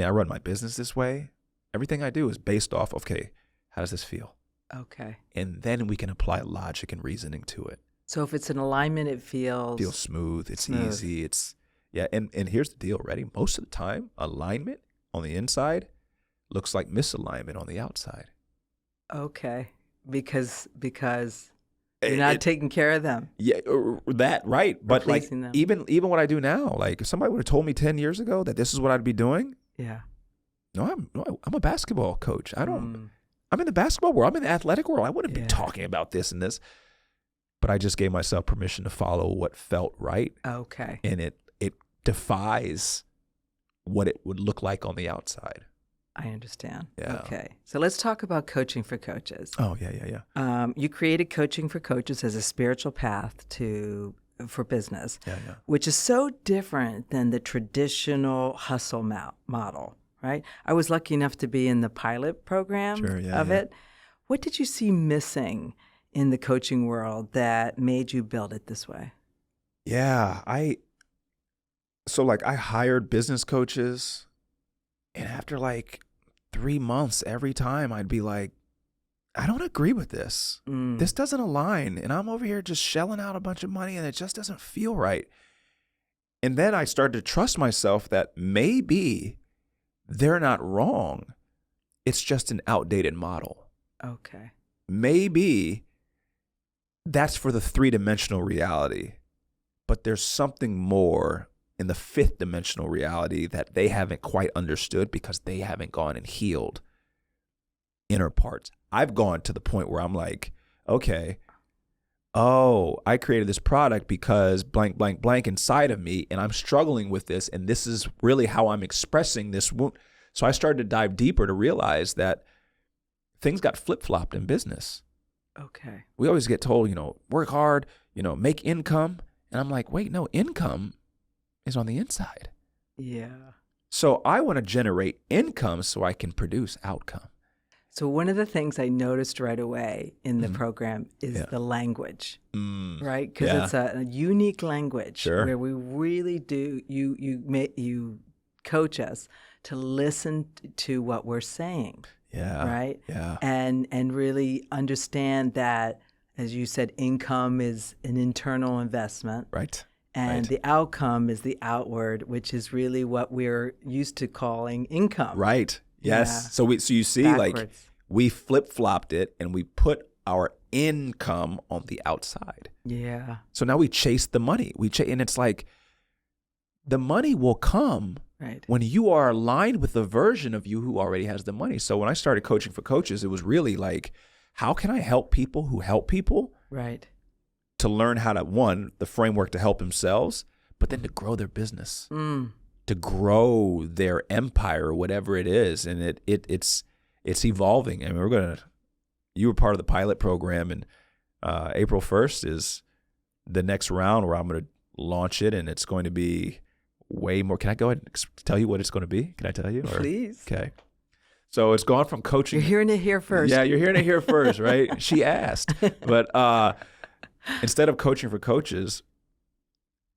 run my business this way. Everything I do is based off, okay, how does this feel? And then we can apply logic and reasoning to it. So if it's an alignment, it feels smooth. It's easy. And here's the deal. Ready? Most of the time, alignment on the inside looks like misalignment on the outside. Because you're not taking care of them. Yeah, that right. But like them. even what I do now, like if somebody would have told me 10 years ago that this is what I'd be doing. Yeah. No, I'm a basketball coach. I'm in the basketball world. I'm in the athletic world. I wouldn't be talking about this and this. But I just gave myself permission to follow what felt right. And it defies what it would look like on the outside. I understand. Yeah. So let's talk about coaching for coaches. Oh, yeah. You created coaching for coaches as a spiritual path for business, which is so different than the traditional hustle model, right? I was lucky enough to be in the pilot program of it. What did you see missing in the coaching world that made you build it this way? Yeah, I hired business coaches, and after like 3 months, every time I'd be like, I don't agree with this. This doesn't align. And I'm over here just shelling out a bunch of money and it just doesn't feel right. And then I started to trust myself that maybe they're not wrong. It's just an outdated model. Maybe that's for the 3-dimensional reality, but there's something more in the 5th dimensional reality that they haven't quite understood because they haven't gone and healed inner parts. I've gone to the point where I'm like, okay, I created this product because blank, blank, blank inside of me, and I'm struggling with this, and this is really how I'm expressing this wound. So I started to dive deeper to realize that things got flip-flopped in business. We always get told, work hard, make income. And I'm like, wait, no, income is on the inside. So I want to generate income so I can produce outcome. So one of the things I noticed right away in the program is the language, right? Because it's a unique language where we really do, you coach us to listen to what we're saying, right? And really understand that, as you said, income is an internal investment. Right. And the outcome is the outward, which is really what we're used to calling income. Right. Yes. So you see, backwards. like we flip-flopped it and we put our income on the outside. Yeah. So now we chase the money. And it's like the money will come Right. when you are aligned with the version of you who already has the money. So when I started coaching for coaches, it was really like, how can I help people who help people Right. to learn how to, one, the framework to help themselves, but then to grow their business, to grow their empire, whatever it is. And it's evolving. I mean, you were part of the pilot program, and April 1st is the next round where I'm going to launch it, and it's going to be way more. Can I go ahead and tell you what it's going to be? Can I tell you? Please. Okay. So it's gone from coaching. You're hearing it here first. Yeah, you're hearing it here first, right? She asked. But instead of coaching for coaches,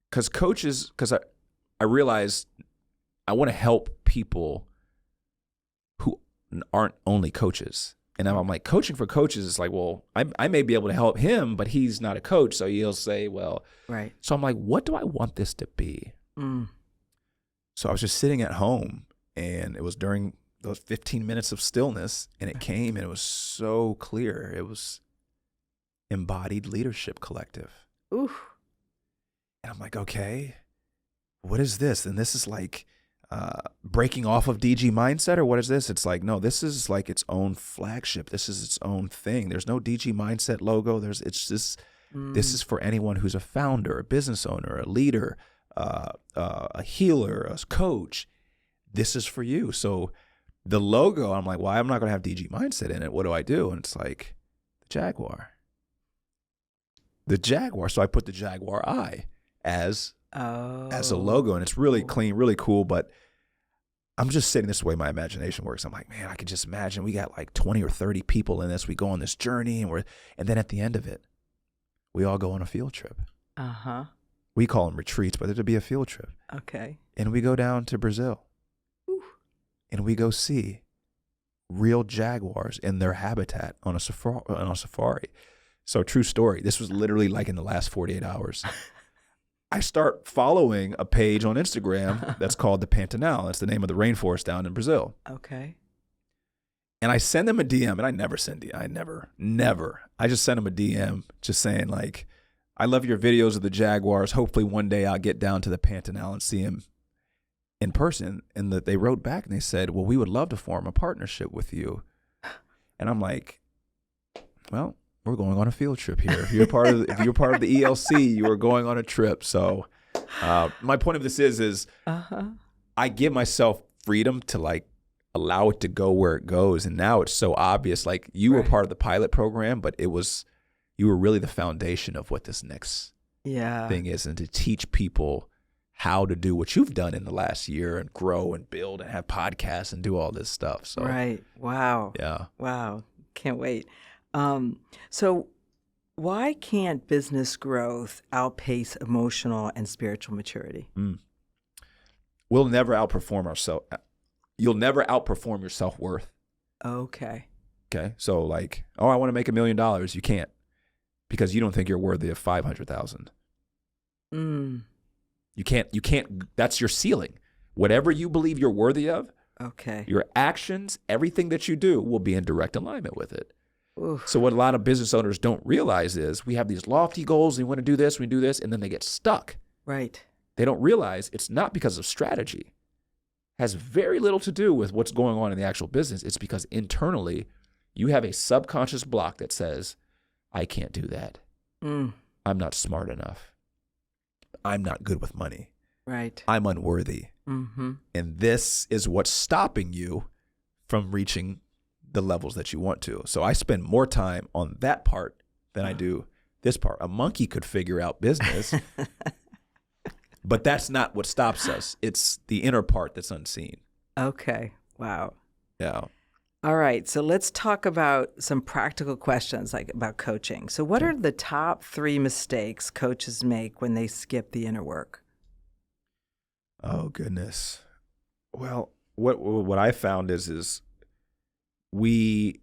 because I realized I want to help people who aren't only coaches. And I'm like, coaching for coaches is like, well, I may be able to help him, but he's not a coach. So he'll say, well. Right. So I'm like, what do I want this to be? So I was just sitting at home, and it was during those 15 minutes of stillness, and it came, and it was so clear. It was Embodied Leadership Collective. Ooh. And I'm like, okay, what is this? And this is like breaking off of DG mindset, or what is this? It's like, no, this is like its own flagship. This is its own thing. There's no DG mindset logo. This is for anyone who's a founder, a business owner, a leader, a healer, a coach. This is for you. So the logo, I'm like, well, I'm not going to have DG mindset in it. What do I do? And it's like the Jaguar. The Jaguar. So I put the Jaguar eye as a logo, and it's really clean, really cool. But I'm just sitting this way my imagination works. I'm like, man, I could just imagine we got like 20 or 30 people in this. We go on this journey, and then at the end of it, we all go on a field trip. We call them retreats, but it'll be a field trip. Okay. And we go down to Brazil. Ooh. And we go see real jaguars in their habitat on a safari. So true story. This was literally like in the last 48 hours. I start following a page on Instagram that's called the Pantanal. That's the name of the rainforest down in Brazil. Okay. And I send them a DM, and I never send DM. I just send them a DM just saying like, I love your videos of the jaguars. Hopefully one day I'll get down to the Pantanal and see him in person. And they wrote back and they said, well, we would love to form a partnership with you. And I'm like, well, we're going on a field trip here. If you're part of the ELC, you are going on a trip. So my point of this is I give myself freedom to like allow it to go where it goes. And now it's so obvious. Like you were part of the pilot program, but you were really the foundation of what this next thing is, and to teach people how to do what you've done in the last year and grow and build and have podcasts and do all this stuff. So right. Wow. Yeah. Wow. Can't wait. So why can't business growth outpace emotional and spiritual maturity? We'll never outperform ourselves. You'll never outperform your self-worth. Okay. So like, oh, I want to make $1 million. You can't, because you don't think you're worthy of 500,000. You can't, that's your ceiling. Whatever you believe you're worthy of, your actions, everything that you do will be in direct alignment with it. Oof. So what a lot of business owners don't realize is we have these lofty goals, and we want to do this, and then they get stuck. Right. They don't realize it's not because of strategy. It has very little to do with what's going on in the actual business. It's because internally you have a subconscious block that says, I can't do that. I'm not smart enough. I'm not good with money. Right. I'm unworthy. And this is what's stopping you from reaching the levels that you want to. So I spend more time on that part than I do this part. A monkey could figure out business, but that's not what stops us. It's the inner part that's unseen. Okay. Wow. Yeah. All right. So let's talk about some practical questions like about coaching. So what are the top 3 mistakes coaches make when they skip the inner work? Oh, goodness. Well, what I found is we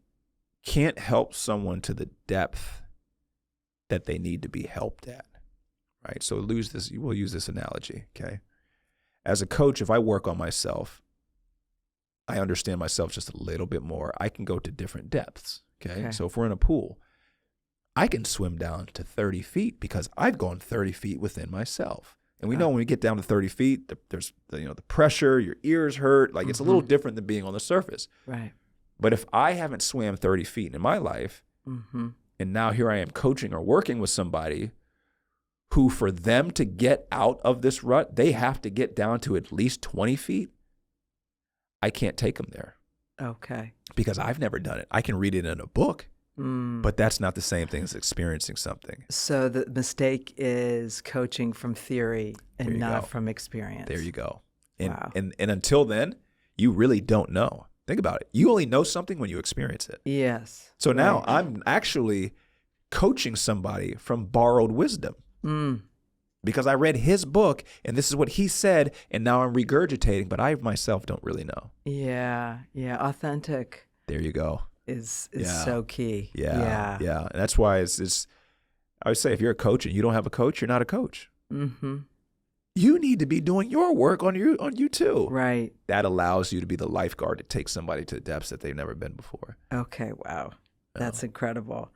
can't help someone to the depth that they need to be helped at, right? So we'll use this analogy, okay? As a coach, if I work on myself, I understand myself just a little bit more, I can go to different depths. Okay. Okay. So if we're in a pool, I can swim down to 30 feet because I've gone 30 feet within myself. And we know when we get down to 30 feet, there's the pressure, your ears hurt. Like it's a little different than being on the surface. Right. But if I haven't swam 30 feet in my life, and now here I am coaching or working with somebody who, for them to get out of this rut, they have to get down to at least 20 feet. I can't take them there. Okay. Because I've never done it. I can read it in a book, but that's not the same thing as experiencing something. So the mistake is coaching from theory and you not go. from experience. There you go. And, Wow. and until then, you really don't know. Think about it. You only know something when you experience it. Yes. So now Right. I'm actually coaching somebody from borrowed wisdom because I read his book and this is what he said, and now I'm regurgitating, but I myself don't really know. Yeah. Yeah. Authentic There you go. is Yeah. so key. Yeah. And that's why it's I would say if you're a coach and you don't have a coach, you're not a coach. Mm-hmm. You need to be doing your work on you too. Right. That allows you to be the lifeguard to take somebody to depths that they've never been before. Okay. Wow. That's incredible.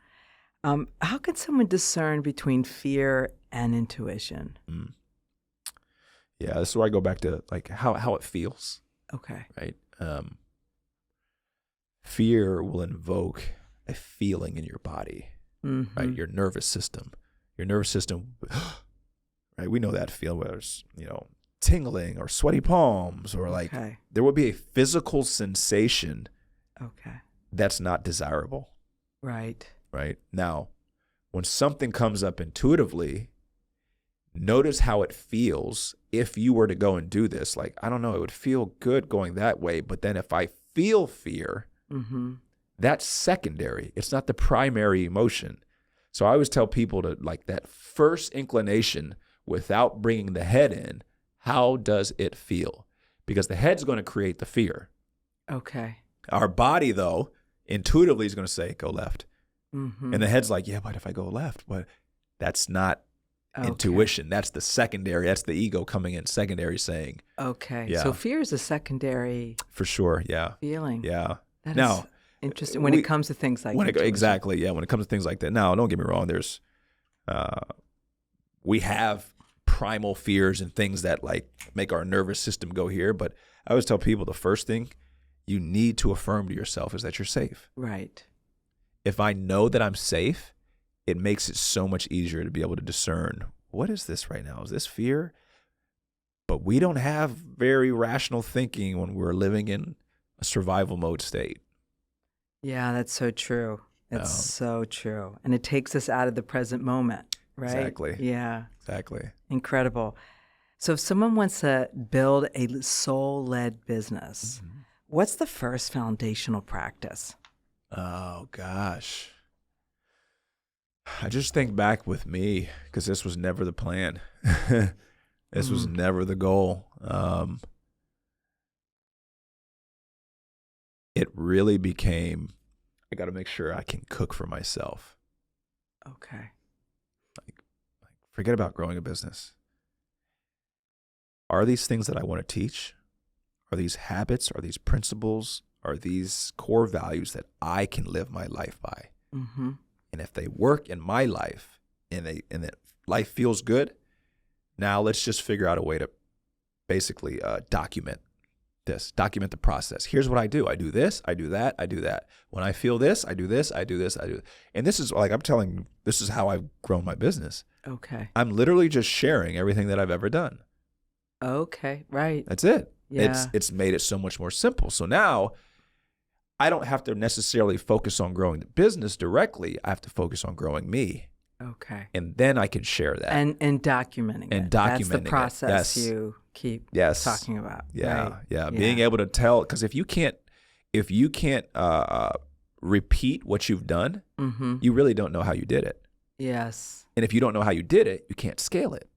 How can someone discern between fear and intuition? Yeah, this is where I go back to like how it feels, Okay. right? Fear will invoke a feeling in your body, right? Your nervous system. Your nervous system, right? We know that feel, whether it's, tingling or sweaty palms or like Okay. there will be a physical sensation Okay. that's not desirable, Right. right? Now, when something comes up intuitively, notice how it feels if you were to go and do this. Like, I don't know, it would feel good going that way, but then if I feel fear, that's secondary. It's not the primary emotion. So I always tell people to, like, that first inclination without bringing the head in, how does it feel? Because the head's going to create the fear. Okay. Our body, though, intuitively is going to say, go left. And the head's like, yeah, but if I go left, but that's not intuition. That's the secondary. That's the ego coming in secondary saying. Okay. Yeah. So fear is a secondary For sure. Yeah. feeling. Yeah. That Now, is interesting when it comes to things like intuition. exactly. Yeah. When it comes to things like that. Now, don't get me wrong. There's, we have primal fears and things that like make our nervous system go here. But I always tell people the first thing you need to affirm to yourself is that you're safe. Right. If I know that I'm safe, it makes it so much easier to be able to discern, what is this right now? Is this fear? But we don't have very rational thinking when we're living in a survival mode state. Yeah, that's so true. It's so true. And it takes us out of the present moment, right? Exactly. Yeah. Exactly. Incredible. So if someone wants to build a soul-led business, what's the first foundational practice? Oh, gosh. I just think back with me, because this was never the plan. This was never the goal. It really became, I got to make sure I can cook for myself. Okay. Like, forget about growing a business. Are these things that I want to teach? Are these habits? Are these principles? Are these core values that I can live my life by? And if they work in my life and that life feels good, now let's just figure out a way to basically document the process. Here's what I do. I do this, I do that, I do that. When I feel this, I do this, I do this, I do. And this is like, I'm telling you, this is how I've grown my business. Okay. I'm literally just sharing everything that I've ever done. Okay. Right. That's it. Yeah. It's made it so much more simple. So now I don't have to necessarily focus on growing the business directly. I have to focus on growing me. Okay. And then I can share that. And documenting it. And That's the documenting it. process Yes. you keep Yes. talking about. Yeah, Right? yeah. Being able to tell, because if you can't repeat what you've done, you really don't know how you did it. Yes. And if you don't know how you did it, you can't scale it.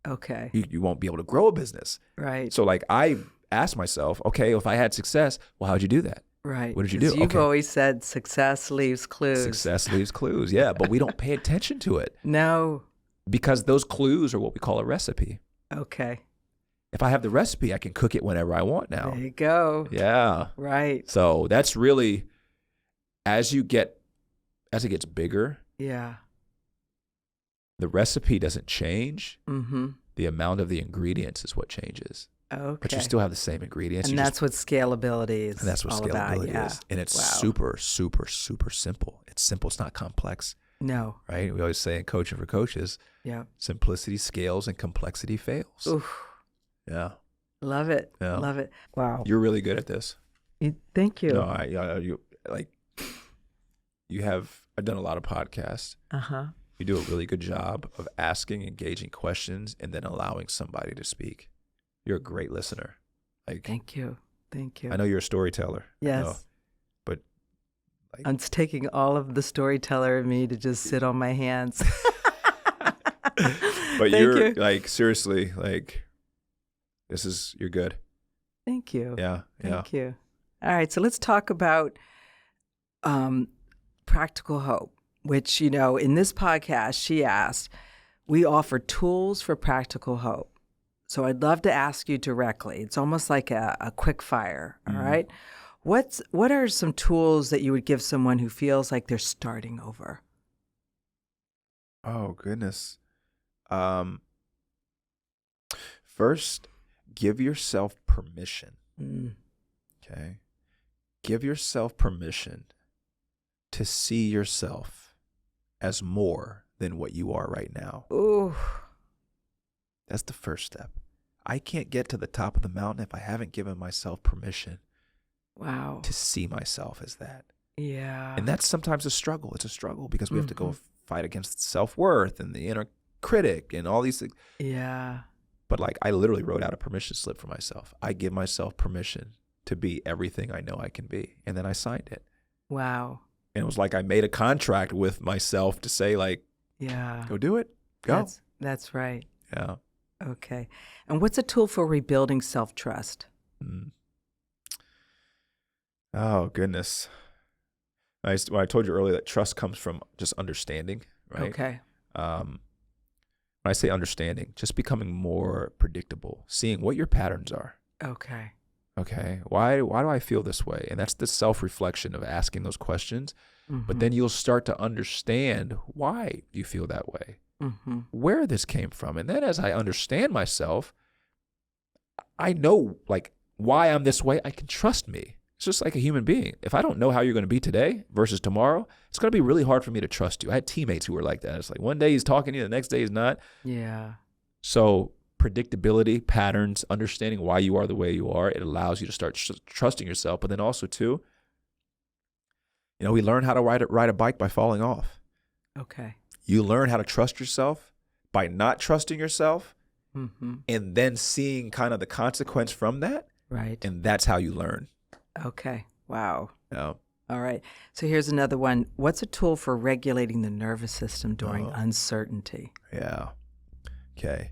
Okay. You won't be able to grow a business. Right. So like I asked myself, okay, if I had success, well, how'd you do that? Right. What did you 'Cause do? You've Okay. always said success leaves clues. Success leaves clues. Yeah, but we don't pay attention to it No. because those clues are what we call a recipe. Okay. If I have the recipe, I can cook it whenever I want now. There you go. Yeah. Right. So that's really, as it gets bigger, Yeah. the recipe doesn't change. Mm-hmm. The amount of the ingredients is what changes. Okay. But you still have the same ingredients. And that's what scalability is. And that's what all scalability about. is. And it's Wow. super, super, super simple. It's simple. It's not complex, No. right? We always say in Coaching for Coaches, Yeah. simplicity scales and complexity fails. Oof. Yeah. Love it. Yeah. Love it. Wow. You're really good at this. Thank you. No, I've done a lot of podcasts. Uh-huh. You do a really good job of asking, engaging questions, and then allowing somebody to speak. You're a great listener. Thank you. Thank you. I know you're a storyteller. Yes. But I'm just taking all of the storyteller in me to just sit on my hands. but Thank you're you. like, seriously, like, you're good. Thank you. Yeah. Thank you. All right. So let's talk about practical hope, which, in this podcast, she asked, we offer tools for practical hope. So I'd love to ask you directly. It's almost like a quick fire. All right. What are some tools that you would give someone who feels like they're starting over? Oh, goodness. First, give yourself permission. Okay. Give yourself permission to see yourself as more than what you are right now. Ooh. That's the first step. I can't get to the top of the mountain if I haven't given myself permission Wow. to see myself as that. Yeah. And that's sometimes a struggle. It's a struggle because we have to go fight against self-worth and the inner critic and all these things. Yeah. But I literally wrote out a permission slip for myself. I give myself permission to be everything I know I can be. And then I signed it. Wow. And it was like I made a contract with myself to say, Yeah. go do it. Go. That's right. Yeah. Okay. And what's a tool for rebuilding self-trust? Oh, goodness. I told you earlier that trust comes from just understanding, right? Okay. When I say understanding, just becoming more predictable, seeing what your patterns are. Okay. Okay. Why do I feel this way? And that's the self-reflection of asking those questions. But then you'll start to understand why you feel that way, where this came from. And then as I understand myself, I know why I'm this way. I can trust me. It's just like a human being. If I don't know how you're going to be today versus tomorrow, it's going to be really hard for me to trust you. I had teammates who were like that. It's like one day he's talking to you, the next day he's not. Yeah. So predictability, patterns, understanding why you are the way you are, it allows you to start trusting yourself. But then also too, we learn how to ride a bike by falling off. Okay. You learn how to trust yourself by not trusting yourself and then seeing kind of the consequence from that. Right. And that's how you learn. Okay. Wow. Yeah. All right. So here's another one. What's a tool for regulating the nervous system during uncertainty? Yeah. Okay.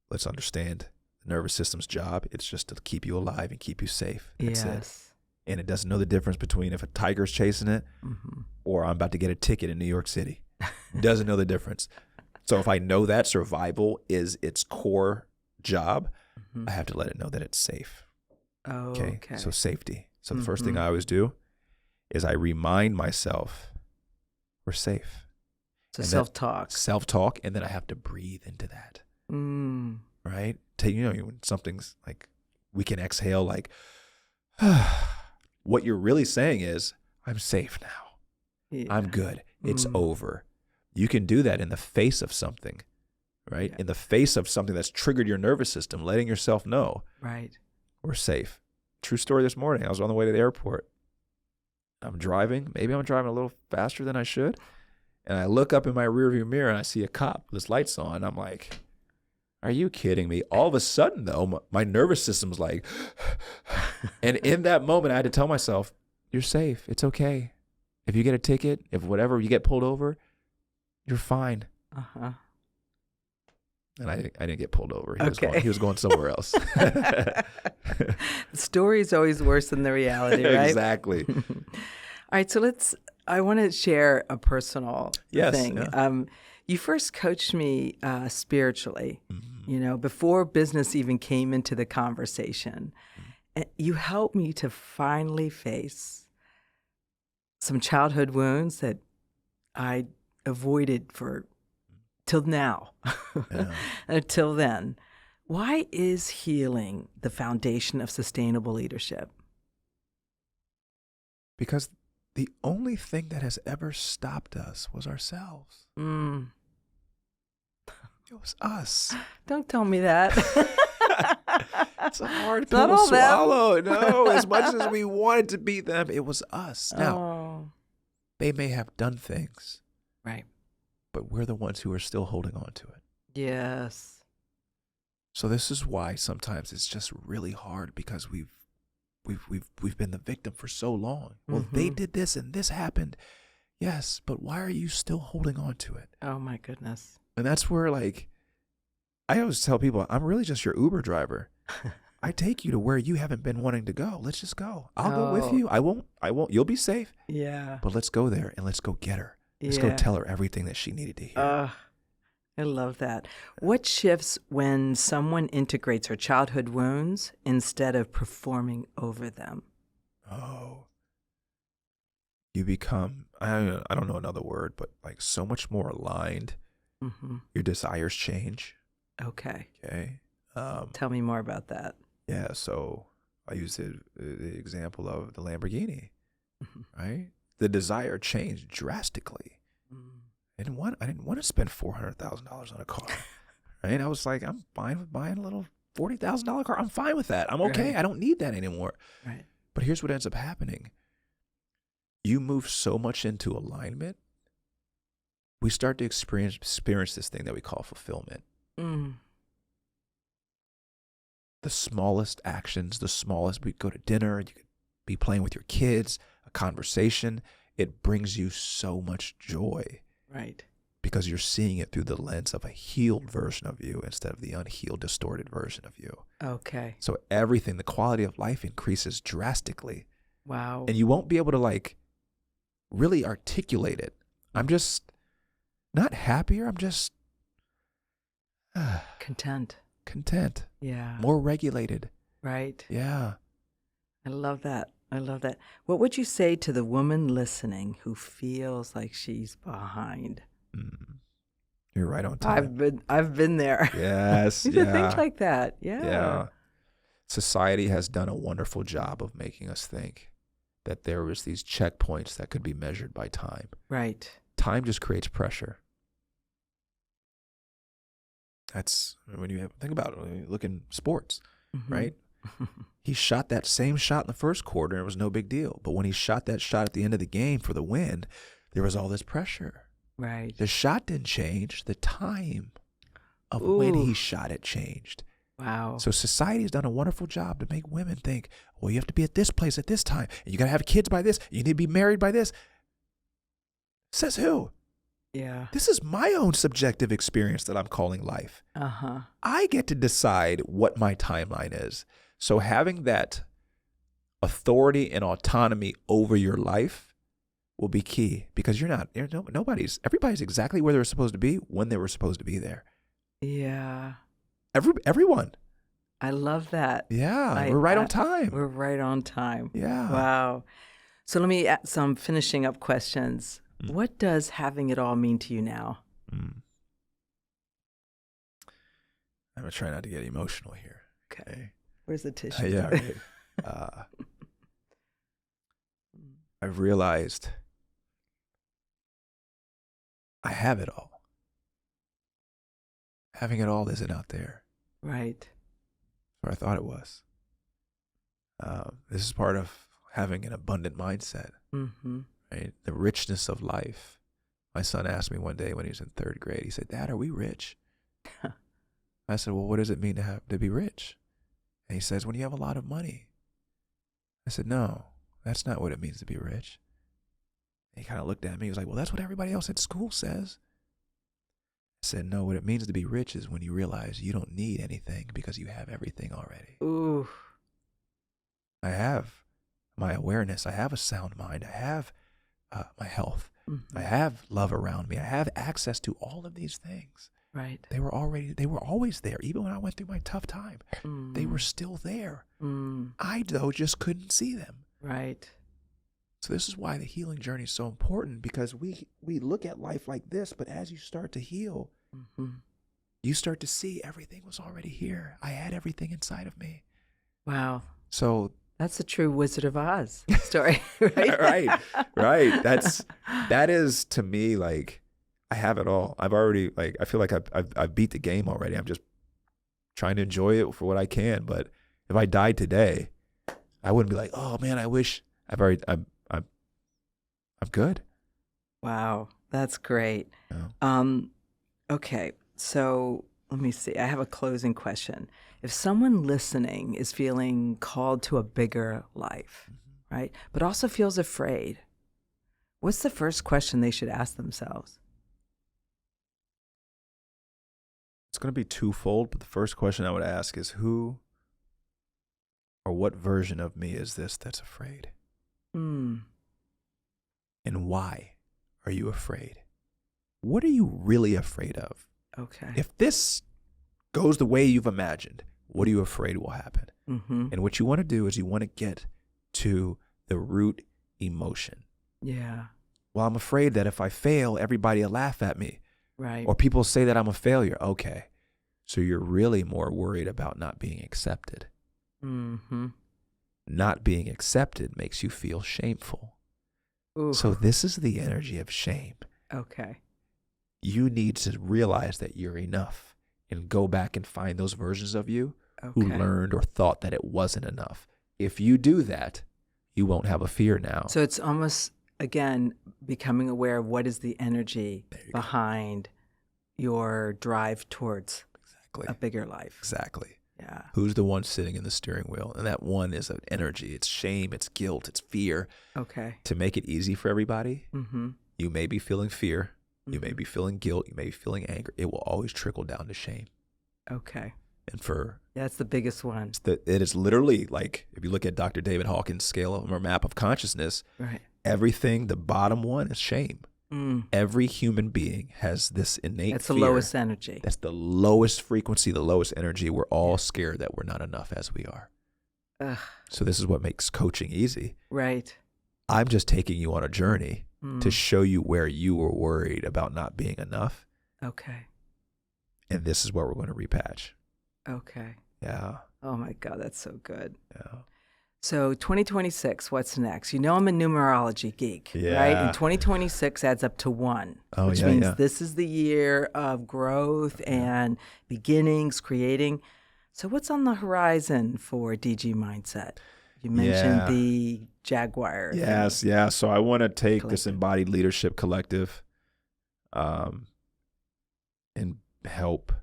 Let's understand the nervous system's job. It's just to keep you alive and keep you safe. That's it. And it doesn't know the difference between if a tiger's chasing it or I'm about to get a ticket in New York City. It doesn't know the difference. So if I know that survival is its core job, I have to let it know that it's safe. Okay. So safety. So the first thing I always do is I remind myself we're safe. So self-talk. Self-talk, and then I have to breathe into that. Right? When something's like, we can exhale what you're really saying is, I'm safe now. Yeah. I'm good. It's over. You can do that in the face of something, right? Yeah. In the face of something that's triggered your nervous system, letting yourself know, right, we're safe. True story this morning. I was on the way to the airport. I'm driving. Maybe I'm driving a little faster than I should. And I look up in my rearview mirror and I see a cop with his lights on. I'm like, are you kidding me? All of a sudden, though, my nervous system's like, and in that moment, I had to tell myself, you're safe. It's okay. If you get a ticket, if whatever, you get pulled over, you're fine. And I didn't get pulled over. He was going somewhere else. The story is always worse than the reality, right? Exactly. All right, so I want to share a personal thing. Yeah. You first coached me spiritually, you know, before business even came into the conversation. And you helped me to finally face some childhood wounds that I avoided for till now, until then. Why is healing the foundation of sustainable leadership? Because the only thing that has ever stopped us was ourselves. Mm. It was us. Don't tell me that. It's a hard It's not pill to all them. swallow. No, as much as we wanted to be them, it was us. Now, Oh, they may have done things, right. but we're the ones who are still holding on to it. Yes. So this is why sometimes it's just really hard, because we've been the victim for so long. Well, they did this and this happened. Yes, but why are you still holding on to it? Oh my goodness. And that's where, like, I always tell people, I'm really just your Uber driver. I take you to where you haven't been wanting to go. Let's just go. I'll go with you. I won't. You'll be safe. Yeah. But let's go there and let's go get her. Let's go tell her everything that she needed to hear. I love that. What shifts when someone integrates her childhood wounds instead of performing over them? Oh. You become, I don't know another word, but like so much more aligned. Mm-hmm. Your desires change. Okay. Okay. Tell me more about that. Yeah. So I use the example of the Lamborghini, right? The desire changed drastically. I didn't want to spend $400,000 on a car, right? I was like, I'm fine with buying a little $40,000 car. I'm fine with that. I'm okay. Right. I don't need that anymore. Right. But here's what ends up happening. You move so much into alignment, we start to experience this thing that we call fulfillment. Mm. The smallest actions, we go to dinner, you could be playing with your kids, a conversation, it brings you so much joy. Right. Because you're seeing it through the lens of a healed version of you instead of the unhealed, distorted version of you. Okay. So everything, the quality of life increases drastically. Wow. And you won't be able to like really articulate it. I'm just not happier. I'm just Content. Yeah. More regulated. Right. Yeah. I love that. I love that. What would you say to the woman listening who feels like she's behind? You're right on time. I've been there. Yes. Things like that. Yeah. Yeah. Society has done a wonderful job of making us think that there was these checkpoints that could be measured by time. Right. Time just creates pressure. That's when you think about it, when you look in sports, right? He shot that same shot in the first quarter and it was no big deal. But when he shot that shot at the end of the game for the win, there was all this pressure. Right. The shot didn't change. The time of when he shot it changed. Wow. So society has done a wonderful job to make women think, well, you have to be at this place at this time. And you got to have kids by this. You need to be married by this. Says who? Yeah. This is my own subjective experience that I'm calling life. Uh-huh. I get to decide what my timeline is. So having that authority and autonomy over your life will be key, because everybody's exactly where they're supposed to be when they were supposed to be there. Yeah. Everyone. I love that. Yeah. We're right on time. We're right on time. Yeah. Wow. So let me add some finishing up questions. What does having it all mean to you now? I'm going to try not to get emotional here. Okay. Where's the tissue? Yeah. Right. I've realized I have it all. Having it all isn't out there. Right. Or I thought it was. This is part of having an abundant mindset. Mm-hmm. Right? The richness of life. My son asked me one day when he was in 3rd grade, he said, "Dad, are we rich?" I said, "Well, what does it mean to be rich?" And he says, "When you have a lot of money." I said, "No, that's not what it means to be rich." And he kind of looked at me. He was like, "Well, that's what everybody else at school says." I said, "No, what it means to be rich is when you realize you don't need anything because you have everything already." Ooh. I have my awareness. I have a sound mind. I have my health. Mm-hmm. I have love around me. I have access to all of these things. Right. They were always there. Even when I went through my tough time, they were still there. I, though, just couldn't see them. Right. So this is why the healing journey is so important, because we look at life like this, but as you start to heal, you start to see everything was already here. I had everything inside of me. Wow. So that's the true Wizard of Oz story, right? right. That is, to me, like, I have it all. I've already, like, I feel like I've beat the game already. I'm just trying to enjoy it for what I can. But if I died today, I wouldn't be like, oh man, I wish I'm good. Wow, that's great. Yeah. Okay, so let me see. I have a closing question. If someone listening is feeling called to a bigger life, right, but also feels afraid, what's the first question they should ask themselves? It's going to be twofold, but the first question I would ask is, who or what version of me is this that's afraid? And why are you afraid? What are you really afraid of? Okay. If this goes the way you've imagined, what are you afraid will happen? And what you want to do is you want to get to the root emotion. Yeah. Well, I'm afraid that if I fail, everybody will laugh at me. Right. Or people say that I'm a failure. Okay. So you're really more worried about not being accepted. Not being accepted makes you feel shameful. Ooh. So this is the energy of shame. Okay. You need to realize that you're enough and go back and find those versions of you who learned or thought that it wasn't enough. If you do that, you won't have a fear now. So it's almost, again, becoming aware of what is the energy behind your drive towards a bigger life. Exactly. Yeah. Who's the one sitting in the steering wheel? And that one is an energy. It's shame, it's guilt, it's fear. Okay. To make it easy for everybody, you may be feeling fear, you may be feeling guilt, you may be feeling anger. It will always trickle down to shame. Okay. And for that's the biggest one. It is literally like, if you look at Dr. David Hawkins' scale or map of consciousness, everything, the bottom one is shame. Every human being has this innate That's fear. the lowest energy. That's the lowest frequency, the lowest energy. We're all scared that we're not enough as we are. Ugh. So this is what makes coaching easy. Right. I'm just taking you on a journey to show you where you were worried about not being enough. Okay. And this is what we're going to repatch. Okay. Yeah. Oh my God, that's so good. Yeah. So 2026, what's next? You know I'm a numerology geek, right? And 2026 adds up to 1, which means this is the year of growth and beginnings, creating. So what's on the horizon for DG Mindset? You mentioned the Jaguar. Yes, yeah. So I want to take this embodied leadership collective and help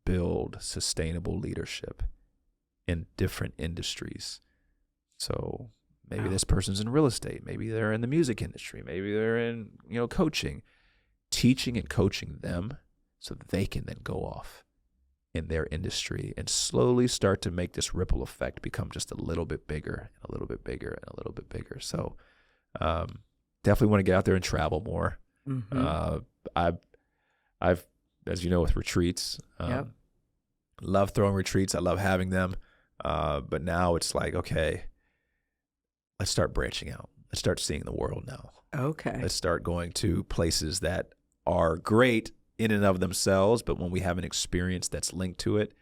build sustainable leadership in different industries. So maybe this person's in real estate, maybe they're in the music industry, maybe they're in, coaching, teaching and coaching them so that they can then go off in their industry and slowly start to make this ripple effect become just a little bit bigger and a little bit bigger and a little bit bigger. So definitely want to get out there and travel more. I've, as you know, with retreats, love throwing retreats. I love having them. But now it's like, okay, let's start branching out. Let's start seeing the world now. Okay. Let's start going to places that are great in and of themselves, but when we have an experience that's linked to it,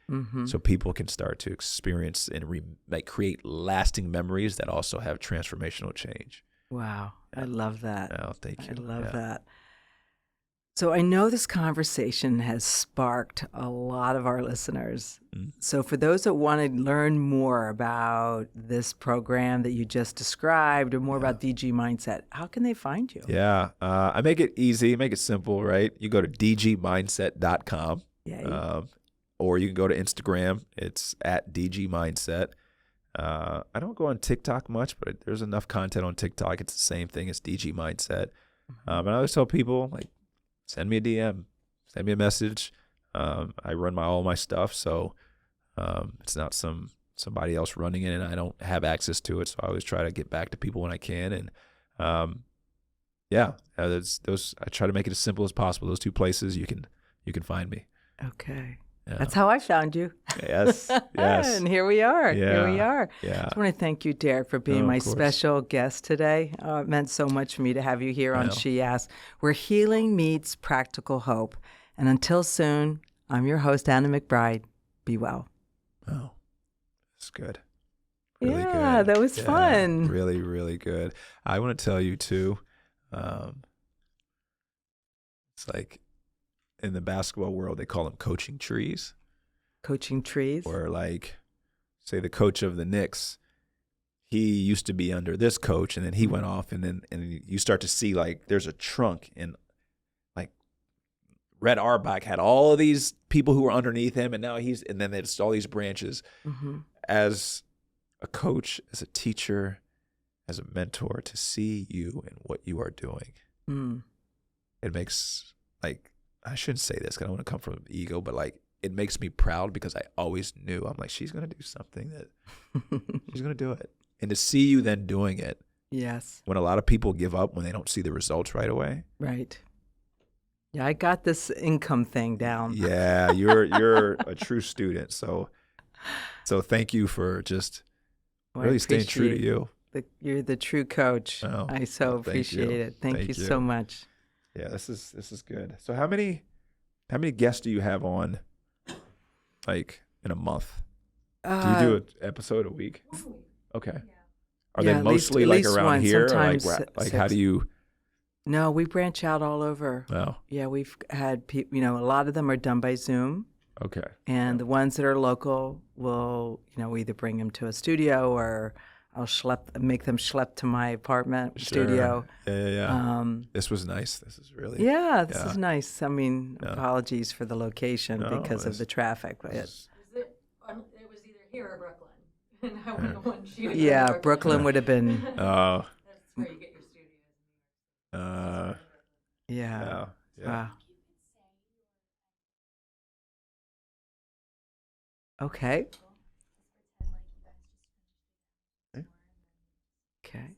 so people can start to experience and create lasting memories that also have transformational change. Wow. I love that. Oh, thank you. I love that. So I know this conversation has sparked a lot of our listeners. So for those that want to learn more about this program that you just described or more about DG Mindset, how can they find you? Yeah. I make it easy, make it simple, right? You go to dgmindset.com or you can go to Instagram. It's at DG Mindset. I don't go on TikTok much, but there's enough content on TikTok. It's the same thing as DG Mindset. But I always tell people, like, send me a DM, send me a message. I run all my stuff, so it's not somebody else running it, and I don't have access to it. So I always try to get back to people when I can, and those I try to make it as simple as possible. Those two places you can find me. Okay. Yeah. That's how I found you. Yes. Yes. And here we are. Here we Yeah. are. Yeah. I just want to thank you, Derick, for being Oh, of my course. special guest today. It meant so much for me to have you here on Wow. She Asked, where healing meets practical hope. And until soon, I'm your host, Anna McBride. Be well. Oh, It's good. Really Yeah, good. that was fun. Really, really good. I want to tell you too, it's like in the basketball world, they call them coaching trees. Coaching trees. Or like, say the coach of the Knicks, he used to be under this coach, and then he went off, and you start to see like there's a trunk, and like Red Auerbach had all of these people who were underneath him, and now and then there's all these branches. Mm-hmm. As a coach, as a teacher, as a mentor, to see you and what you are doing, it makes, like, I shouldn't say this because I don't want to come from ego, but like it makes me proud because I always knew, I'm like, she's going to do something that she's going to do it. And to see you then doing it. Yes. When a lot of people give up when they don't see the results right away. Right. Yeah, I got this income thing down. Yeah, you're a true student. So thank you for just really staying true to you. You're the true coach. Oh, I so appreciate it. Thank you so much. Yeah, this is good. So how many guests do you have on, like, in a month? Do you do an episode a week? Okay. Are they mostly like around here, or like how do you? No, we branch out all over. Oh. Yeah, we've had people. A lot of them are done by Zoom. Okay. And the ones that are local, we'll we either bring them to a studio or I'll make them schlep to my apartment studio. Yeah. This was nice. This is really. Yeah, this is nice. I mean, apologies for the location No, because of the traffic. But It was either here or Brooklyn. And I wouldn't want you to yeah, go to Brooklyn would have been. Oh. That's where you get your studios. Yeah. Wow. Okay. Okay.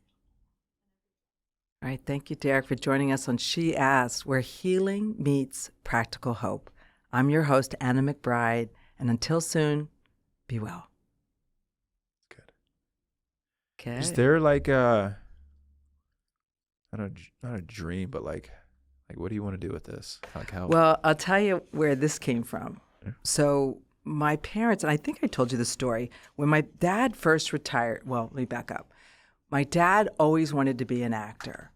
All right. Thank you, Derick, for joining us on She Asked, where healing meets practical hope. I'm your host, Anna McBride, and until soon, be well. Good. Okay. Is there like not a dream, but like what do you want to do with this? Like how? Well, I'll tell you where this came from. Yeah. So my parents, and I think I told you the story, when my dad first retired, well, let me back up. My dad always wanted to be an actor,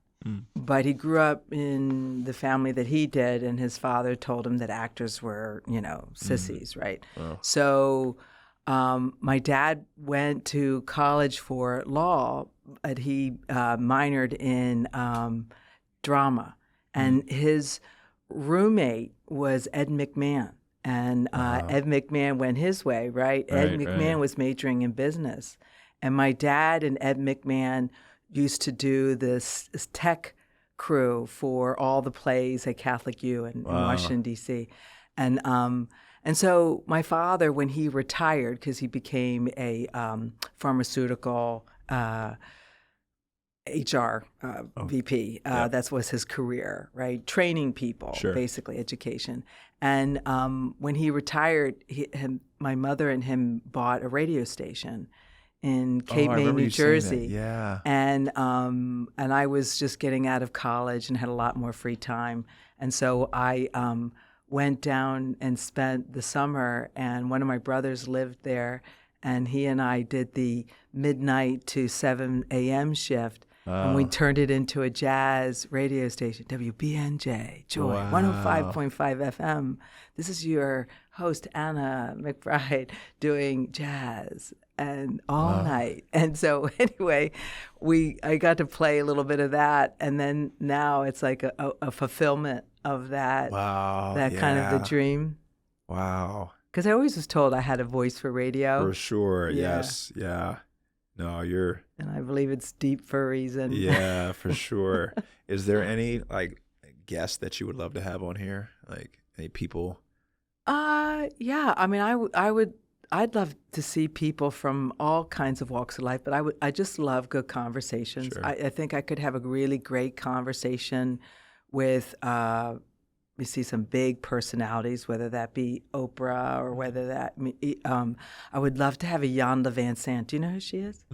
but he grew up in the family that he did, and his father told him that actors were, sissies, right? Oh. So my dad went to college for law, but he minored in drama, and his roommate was Ed McMahon. And Ed McMahon went his way, right? Ed McMahon was majoring in business. And my dad and Ed McMahon used to do this tech crew for all the plays at Catholic U in Washington, D.C. And so my father, when he retired, because he became a pharmaceutical HR VP. That was his career, right? Training people, basically education. And when he retired, my mother and him bought a radio station in Cape May, New Jersey. Yeah. And I was just getting out of college and had a lot more free time. And so I went down and spent the summer, and one of my brothers lived there, and he and I did the midnight to 7 a.m. shift. And we turned it into a jazz radio station, WBNJ, Joy, 105.5 FM. This is your host, Anna McBride, doing jazz and all night. And so anyway, I got to play a little bit of that. And then now it's like a fulfillment of that, kind of the dream. Wow. Because I always was told I had a voice for radio. For sure. Yeah. Yes. Yeah. No, you're. And I believe it's deep for a reason. Yeah, for sure. Is there any like guests that you would love to have on here? Like any people? Yeah. I mean, I'd love to see people from all kinds of walks of life, but I just love good conversations. Sure. I think I could have a really great conversation with we see some big personalities, whether that be Oprah or whether that, I would love to have a Yonda Van Sant. Do you know who she is?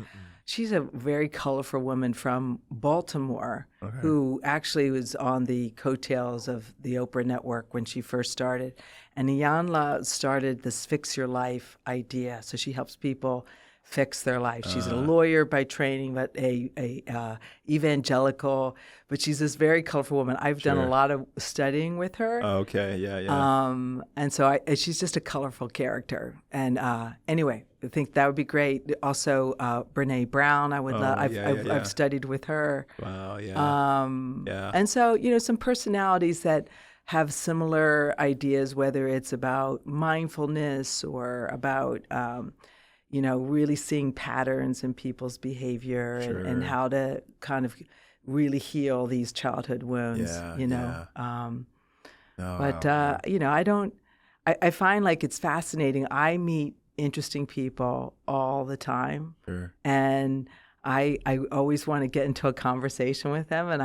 She's a very colorful woman from Baltimore who actually was on the coattails of the Oprah Network when she first started. And Iyanla started this Fix Your Life idea. So she helps people fix their life. She's a lawyer by training, but a evangelical. But she's this very colorful woman. I've done a lot of studying with her. Okay, yeah. And so she's just a colorful character. And anyway, I think that would be great. Also, Brene Brown, I would love. I've studied with her. Wow, yeah. And so, some personalities that have similar ideas, whether it's about mindfulness or about, really seeing patterns in people's behavior and how to kind of really heal these childhood wounds, I find like it's fascinating. I meet interesting people all the time. And I always want to get into a conversation with them, and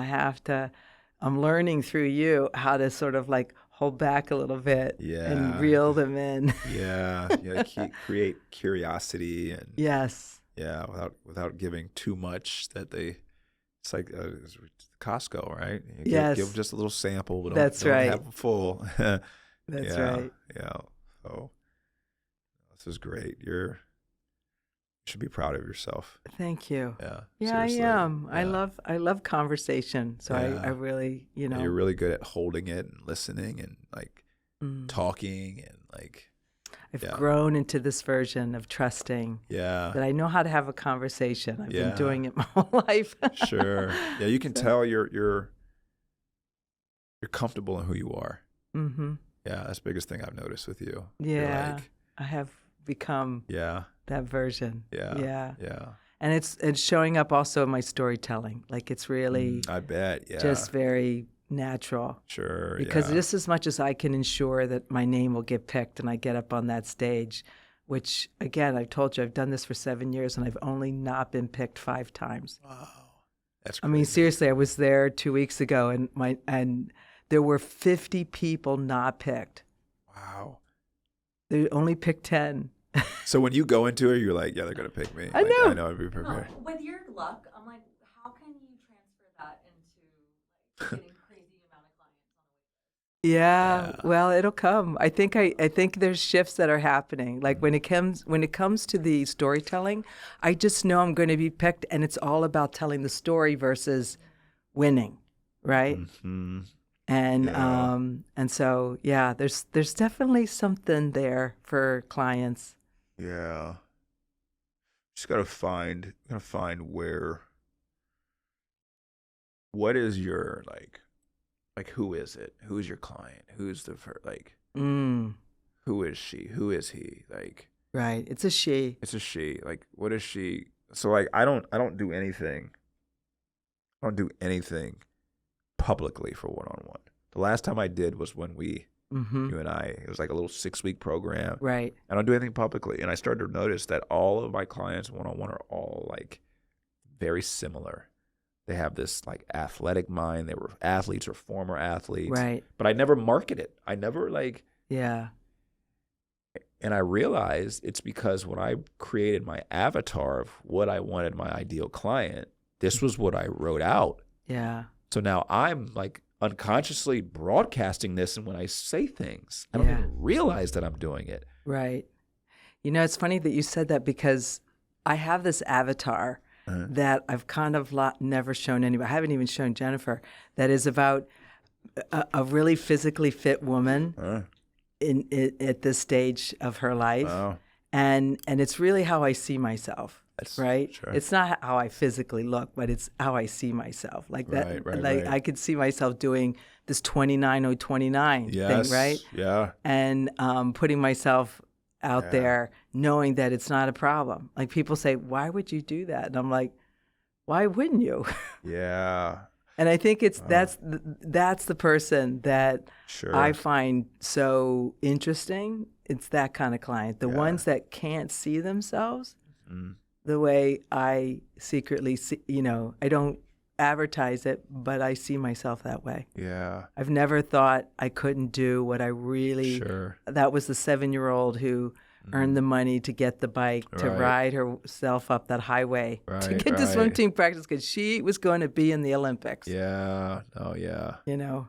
I'm learning through you how to sort of like hold back a little bit and reel them in. Create curiosity and without giving too much that it's like Costco, right? Give just a little sample, but don't have a full. That's right. Yeah. So this is great. You should be proud of yourself. Thank you. Yeah. Seriously. I am. Yeah. I love conversation. So I really, You're really good at holding it and listening and like talking and like. I've grown into this version of trusting. Yeah. That I know how to have a conversation. I've been doing it my whole life. Sure. Yeah, you can tell you're comfortable in who you are. Mm-hmm. Yeah, that's the biggest thing I've noticed with you. Yeah. I have become that version. Yeah. And it's showing up also in my storytelling. Like it's really I bet, just very natural. Sure. Because just as much as I can ensure that my name will get picked and I get up on that stage, which again, I've told you I've done this for 7 years and I've only not been picked 5 times. Wow. That's crazy. I mean, seriously, I was there 2 weeks ago and there were 50 people not picked. Wow. They only picked 10. So when you go into it, you're like, yeah, they're going to pick me. I know. I know I'd be prepared. With your luck, I'm like, how can you transfer that into getting crazy amount of clients on a weekly? Yeah, well, it'll come. I think there's shifts that are happening. Like when it comes to the storytelling, I just know I'm going to be picked, and it's all about telling the story versus winning, right? Mm-hmm. And so there's definitely something there for clients. Yeah. Just gotta find what is your like who is it? Who is your client? Who's the who is she? Who is he? Like right. It's a she. It's a she. Like what is she? So like I don't do anything. I don't do anything publicly for one-on-one. The last time I did was when you and I, it was like a little 6-week program. Right. I don't do anything publicly. And I started to notice that all of my clients one-on-one are all like very similar. They have this like athletic mind. They were athletes or former athletes. Right. But I never market it. I never like. Yeah. And I realized it's because when I created my avatar of what I wanted my ideal client, this was what I wrote out. Yeah. So now I'm like unconsciously broadcasting this, and when I say things, I don't even realize that I'm doing it. Right. It's funny that you said that because I have this avatar that I've kind of never shown anybody. I haven't even shown Jennifer. That is about a really physically fit woman at this stage of her life, and it's really how I see myself. Right? Sure. It's not how I physically look, but it's how I see myself. Like that, right. I could see myself doing this 29-029 thing, right? Yeah. And putting myself out there, knowing that it's not a problem. Like people say, "Why would you do that?" And I'm like, "Why wouldn't you?" Yeah. And I think that's the person that I find so interesting. It's that kind of client, the ones that can't see themselves. The way I secretly see, I advertise it, but I see myself that way. Yeah. I've never thought I couldn't do what I really. Sure. That was the 7-year-old who earned the money to get the bike, to ride herself up that highway, to get to swim team practice because she was going to be in the Olympics. Yeah. Oh, yeah. You know.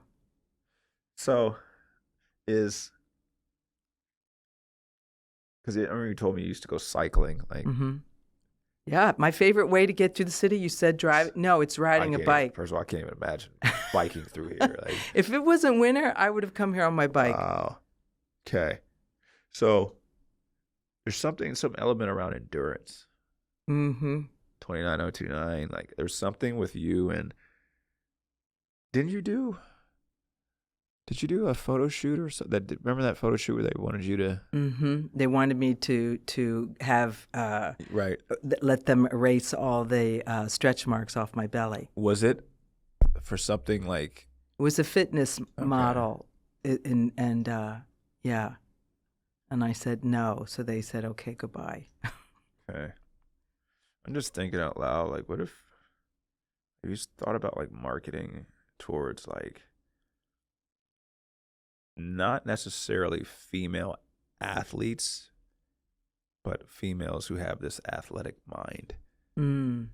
So because I remember you told me you used to go cycling. Like, Yeah, my favorite way to get through the city, you said drive. No, it's riding a bike. First of all, I can't even imagine biking through here. Like, if it wasn't winter, I would have come here on my bike. wow. Okay. So there's some element around endurance. 29029. Like, there's something with you. And did you do a photo shoot or so? Remember that photo shoot where they wanted you to? They wanted me to have let them erase all the stretch marks off my belly. Was it for something like? It was a fitness model, and I said no. So they said, okay, goodbye. Okay. I'm just thinking out loud. Like, what if you thought about like marketing towards like, not necessarily female athletes, but females who have this athletic mind,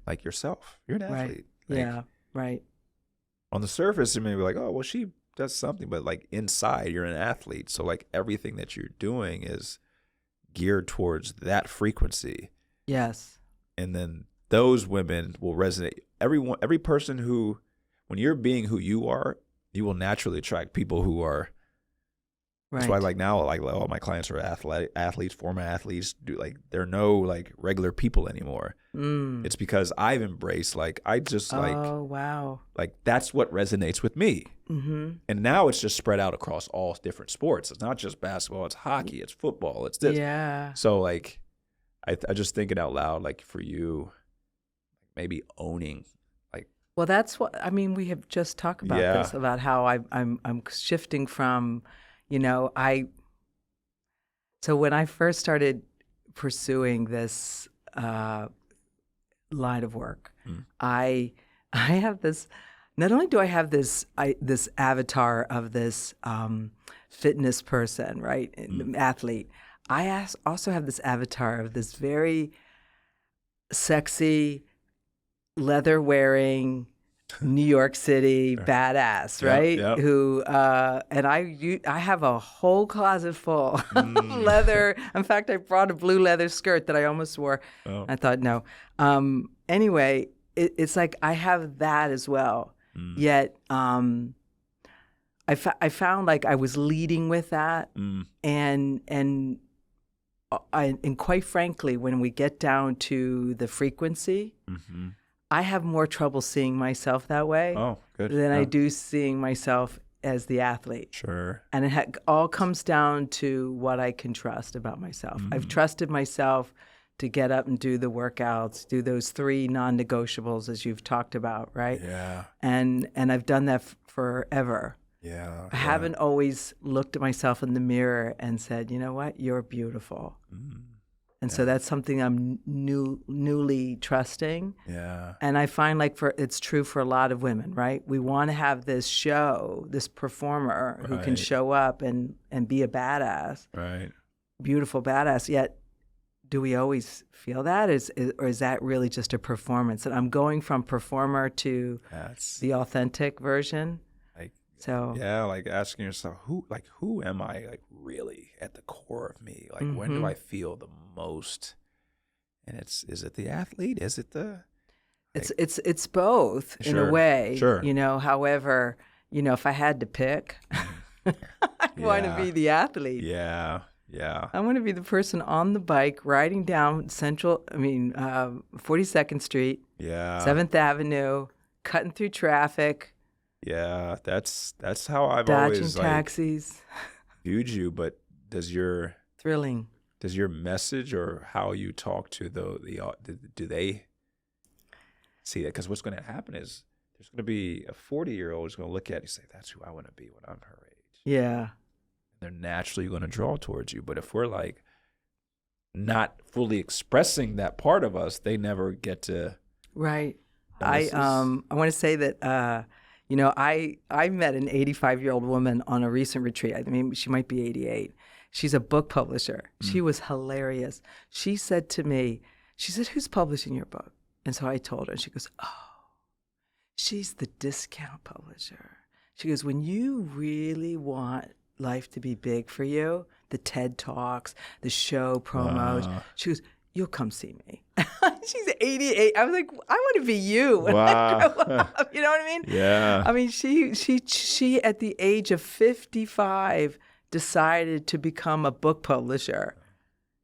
like yourself. You're an athlete. Like, yeah, right. On the surface, it may be like, oh, well, she does something, but like inside, you're an athlete. So like everything that you're doing is geared towards that frequency. Yes. And then those women will resonate. Every person who, when you're being who you are, you will naturally attract people who are. Right. That's why, like now, like all my clients are athletes, former athletes. They're no like regular people anymore. It's because I've embraced oh wow, like that's what resonates with me. And now it's just spread out across all different sports. It's not just basketball. It's hockey. It's football. It's this. Yeah. So like, I just thinking out loud, like for you, maybe owning. Well, that's what I mean. We have just talked about this, about how I'm shifting from. So when I first started pursuing this line of work, I have this. Not only do I have this avatar of this fitness person, right, athlete, I also have this avatar of this very sexy, leather-wearing, New York City badass, right? Yep. Who and I have a whole closet full of leather. In fact, I brought a blue leather skirt that I almost wore. Oh. I thought no. Anyway, it's like I have that as well. Yet I found like I was leading with that, and quite frankly, when we get down to the frequency. I have more trouble seeing myself that way than I do seeing myself as the athlete. Sure. And it all comes down to what I can trust about myself. I've trusted myself to get up and do the workouts, do those 3 non-negotiables as you've talked about, right? Yeah. And I've done that forever. Yeah. I haven't always looked at myself in the mirror and said, you know what, you're beautiful. And so that's something I'm newly trusting. Yeah. And I find it's true for a lot of women, right? We want to have this show, this performer who can show up and be a badass. Right. Beautiful badass. Yet, do we always feel that? Or is that really just a performance? And I'm going from performer to the authentic version. So yeah, like asking yourself, who am I, like really at the core of me? Like when do I feel the most? And is it the athlete? Is it the? It's both in a way. Sure. However, if I had to pick, I want to be the athlete. Yeah. Yeah. I want to be the person on the bike riding down 42nd Street, 7th Avenue, cutting through traffic. Yeah, that's how I've dodging always taxis. Viewed you. But thrilling? Does your message or how you talk to do they see that? Because what's going to happen is there's going to be a 40-year-old who's going to look at you and say, "That's who I want to be when I'm her age." Yeah, they're naturally going to draw towards you. But if we're like not fully expressing that part of us, they never get to. Right. I want to say that I met an 85-year-old woman on a recent retreat. I mean, she might be 88. She's a book publisher. She was hilarious. She said to me, she said, "Who's publishing your book?" And so I told her, and she goes, "Oh, she's the discount publisher." She goes, "When you really want life to be big for you, the TED Talks, the show promos," she goes, "you'll come see me." She's 88. I was like, I want to be you when I grow up. You know what I mean? Yeah. I mean, she at the age of 55 decided to become a book publisher.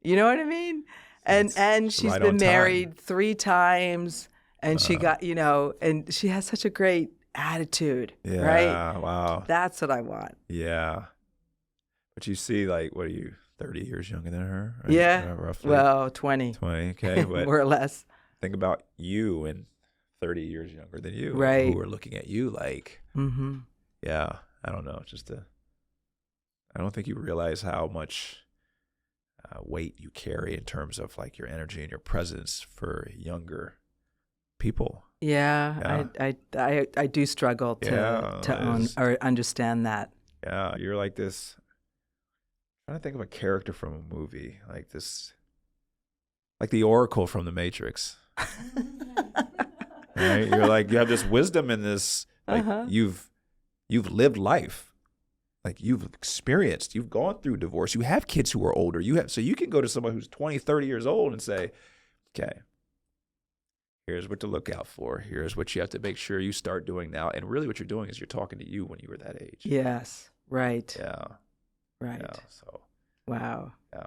You know what I mean? And she's right been on time. married 3 times, and she got, and she has such a great attitude, Yeah. right? Wow. That's what I want. Yeah. But you see, like, what are you, 30 years younger than her? Right? Yeah. Roughly. Well, 20. 20. Okay. But more or less. think about you and 30 years younger than you. Right. Who are looking at you like, Mm-hmm. yeah, I don't know. I don't think you realize how much weight you carry in terms of like your energy and your presence for younger people. Yeah. I do struggle Yeah, to own or understand that. Yeah, you're like this. I'm trying to think of a character from a movie like this, like the Oracle from The Matrix. Right? You're like, you have this wisdom in this, like you've lived life. Like you've experienced, you've gone through divorce. You have kids who are older. So you can go to someone who's 20, 30 years old and say, okay, here's what to look out for. Here's what you have to make sure you start doing now. And really what you're doing is you're talking to you when you were that age. Yes. Right. Yeah. Right. Yeah. So, Wow. yeah.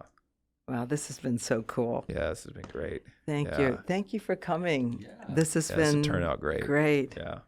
Wow. This has been so cool. Yeah, this has been great. Thank Yeah. you. Thank you for coming. Yeah. This has This been turned out great. Great. Yeah.